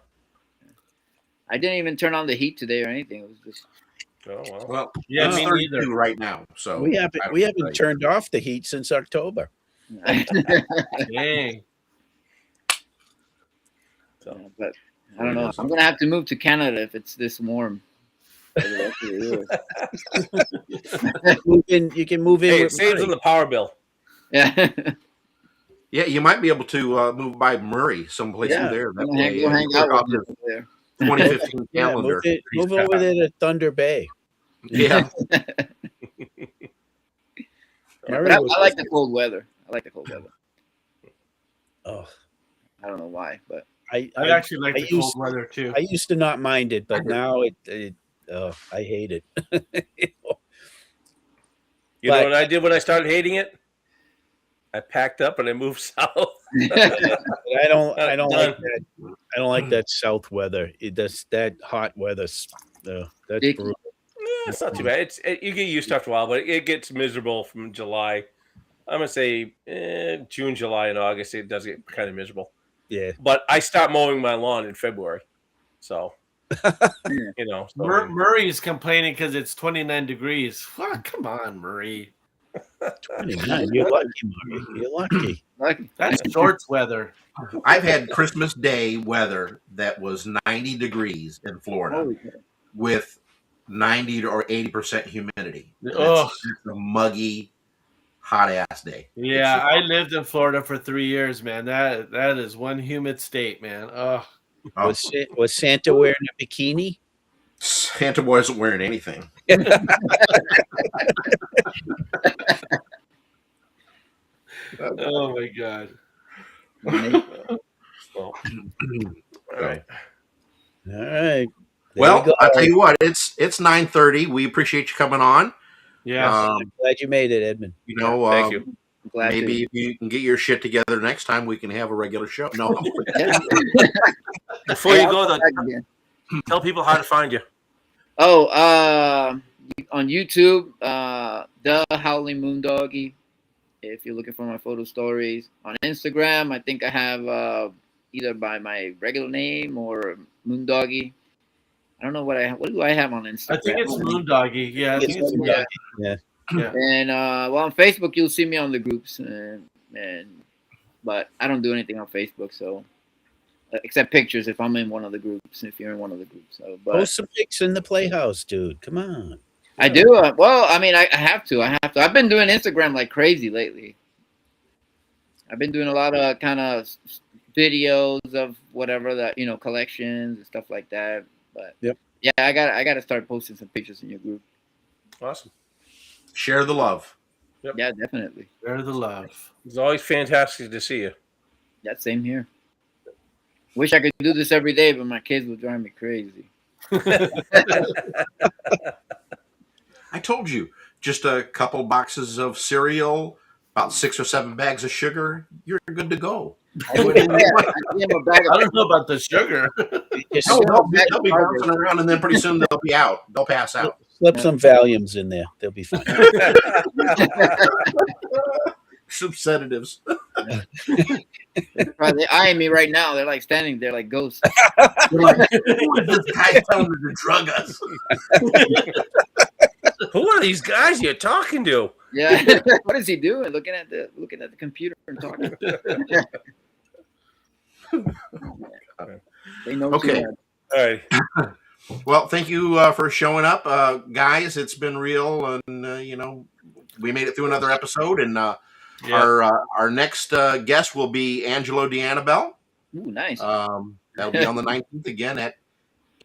I didn't even turn on the heat today or anything. It was just. Oh, well. Well, Yeah, it's me 32 neither. right now. So We I haven't don't know. turned off the heat since October. Dang. But I don't know. I'm gonna have to move to Canada if it's this warm. For the rest of the year. You can move in. Hey, it with saves on money. the power bill. Yeah. Yeah, you might be able to move by Murray, someplace Yeah. in there. That Go way, hang check out off with his me there. 2015 Yeah, calendar. move over there to Thunder Bay. Yeah. But I like the cold weather. I like the cold weather. Oh, I don't know why, but I actually like the cold weather too. I used to not mind it, but now I hate it. You know what I did when I started hating it? I packed up and I moved south. I don't like Done. that. I don't like that south weather. That hot weather. That's Dicky. brutal. It's not too bad. You get used to it after a while, but it gets miserable from July. I'm gonna say June, July, and August. It does get kind of miserable. Yeah. But I stopped mowing my lawn in February, so you know. So, Murray's complaining because it's 29 degrees. Oh, come on, Murray. 29. You're lucky, Murray. You're lucky. That's shorts weather. I've had Christmas Day weather that was 90 degrees in Florida with 90 or 80% humidity. Oh, It's a muggy, hot ass day. yeah. I lived in Florida for 3 years, man. That is one humid state, man. Oh, Was Santa wearing a bikini? Santa wasn't wearing anything. oh my God. well, all right. All right. Well, I'll tell you what, it's 9:30. We appreciate you coming on. Yeah. I'm glad you made it, Edmond. You know, Thank you. Maybe if you can get your shit together next time, we can have a regular show. No, Before you go, though, tell people how to find you. Oh, on YouTube, the Howling Moondoggy. If you're looking for my photo stories on Instagram, I think I have either by my regular name or Moondoggy. I don't know what do I have on Instagram? I think it's Moondoggy. Yeah, I think it's Moondoggy. Yeah. Yeah. And on Facebook, you'll see me on the groups, but I don't do anything on Facebook, so except pictures if I'm in one of the groups. If you're in one of the groups, so Post some pics in the Playhouse, dude. Come on. I do. Well, I mean, I have to. I've been doing Instagram like crazy lately. I've been doing a lot of kind of videos of whatever that collections and stuff like that. But yep. Yeah, I got to start posting some pictures in your group. Awesome. share the love. Yep. Yeah, definitely. Share the love. It's always fantastic to see you. Yeah, same here. Wish I could do this every day, but my kids will drive me crazy. I told you, just a couple boxes of cereal, about 6 or 7 bags of sugar, you're good to go. I don't know about the sugar. They'll be bouncing around, and then pretty soon they'll be out. They'll pass out. Slip some Valiums in there. They'll be fine. Some sedatives. They're eyeing me right now. They're like standing there like ghosts. They're like, who is this guy telling me to drug us? Who are these guys you're talking to? Yeah, what is he doing? Looking at the computer and talking. They know. Okay. All right. Well, thank you for showing up, guys. It's been real, and we made it through another episode. And our next guest will be Angelo DeAnnabelle. Ooh, nice. That'll be on the 19th again at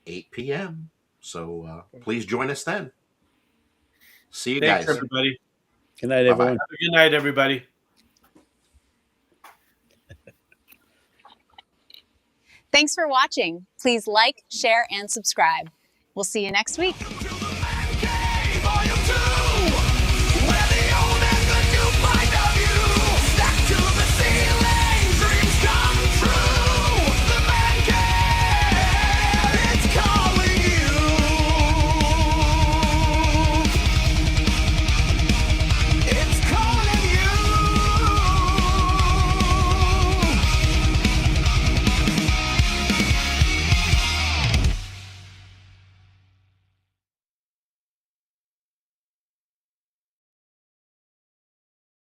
8 p.m. So please join us then. See you Thanks, guys. everybody. Good night, everyone. Have a good night, everybody. Thanks for watching. Please like, share, and subscribe. We'll see you next week. To the man cave, volume 2.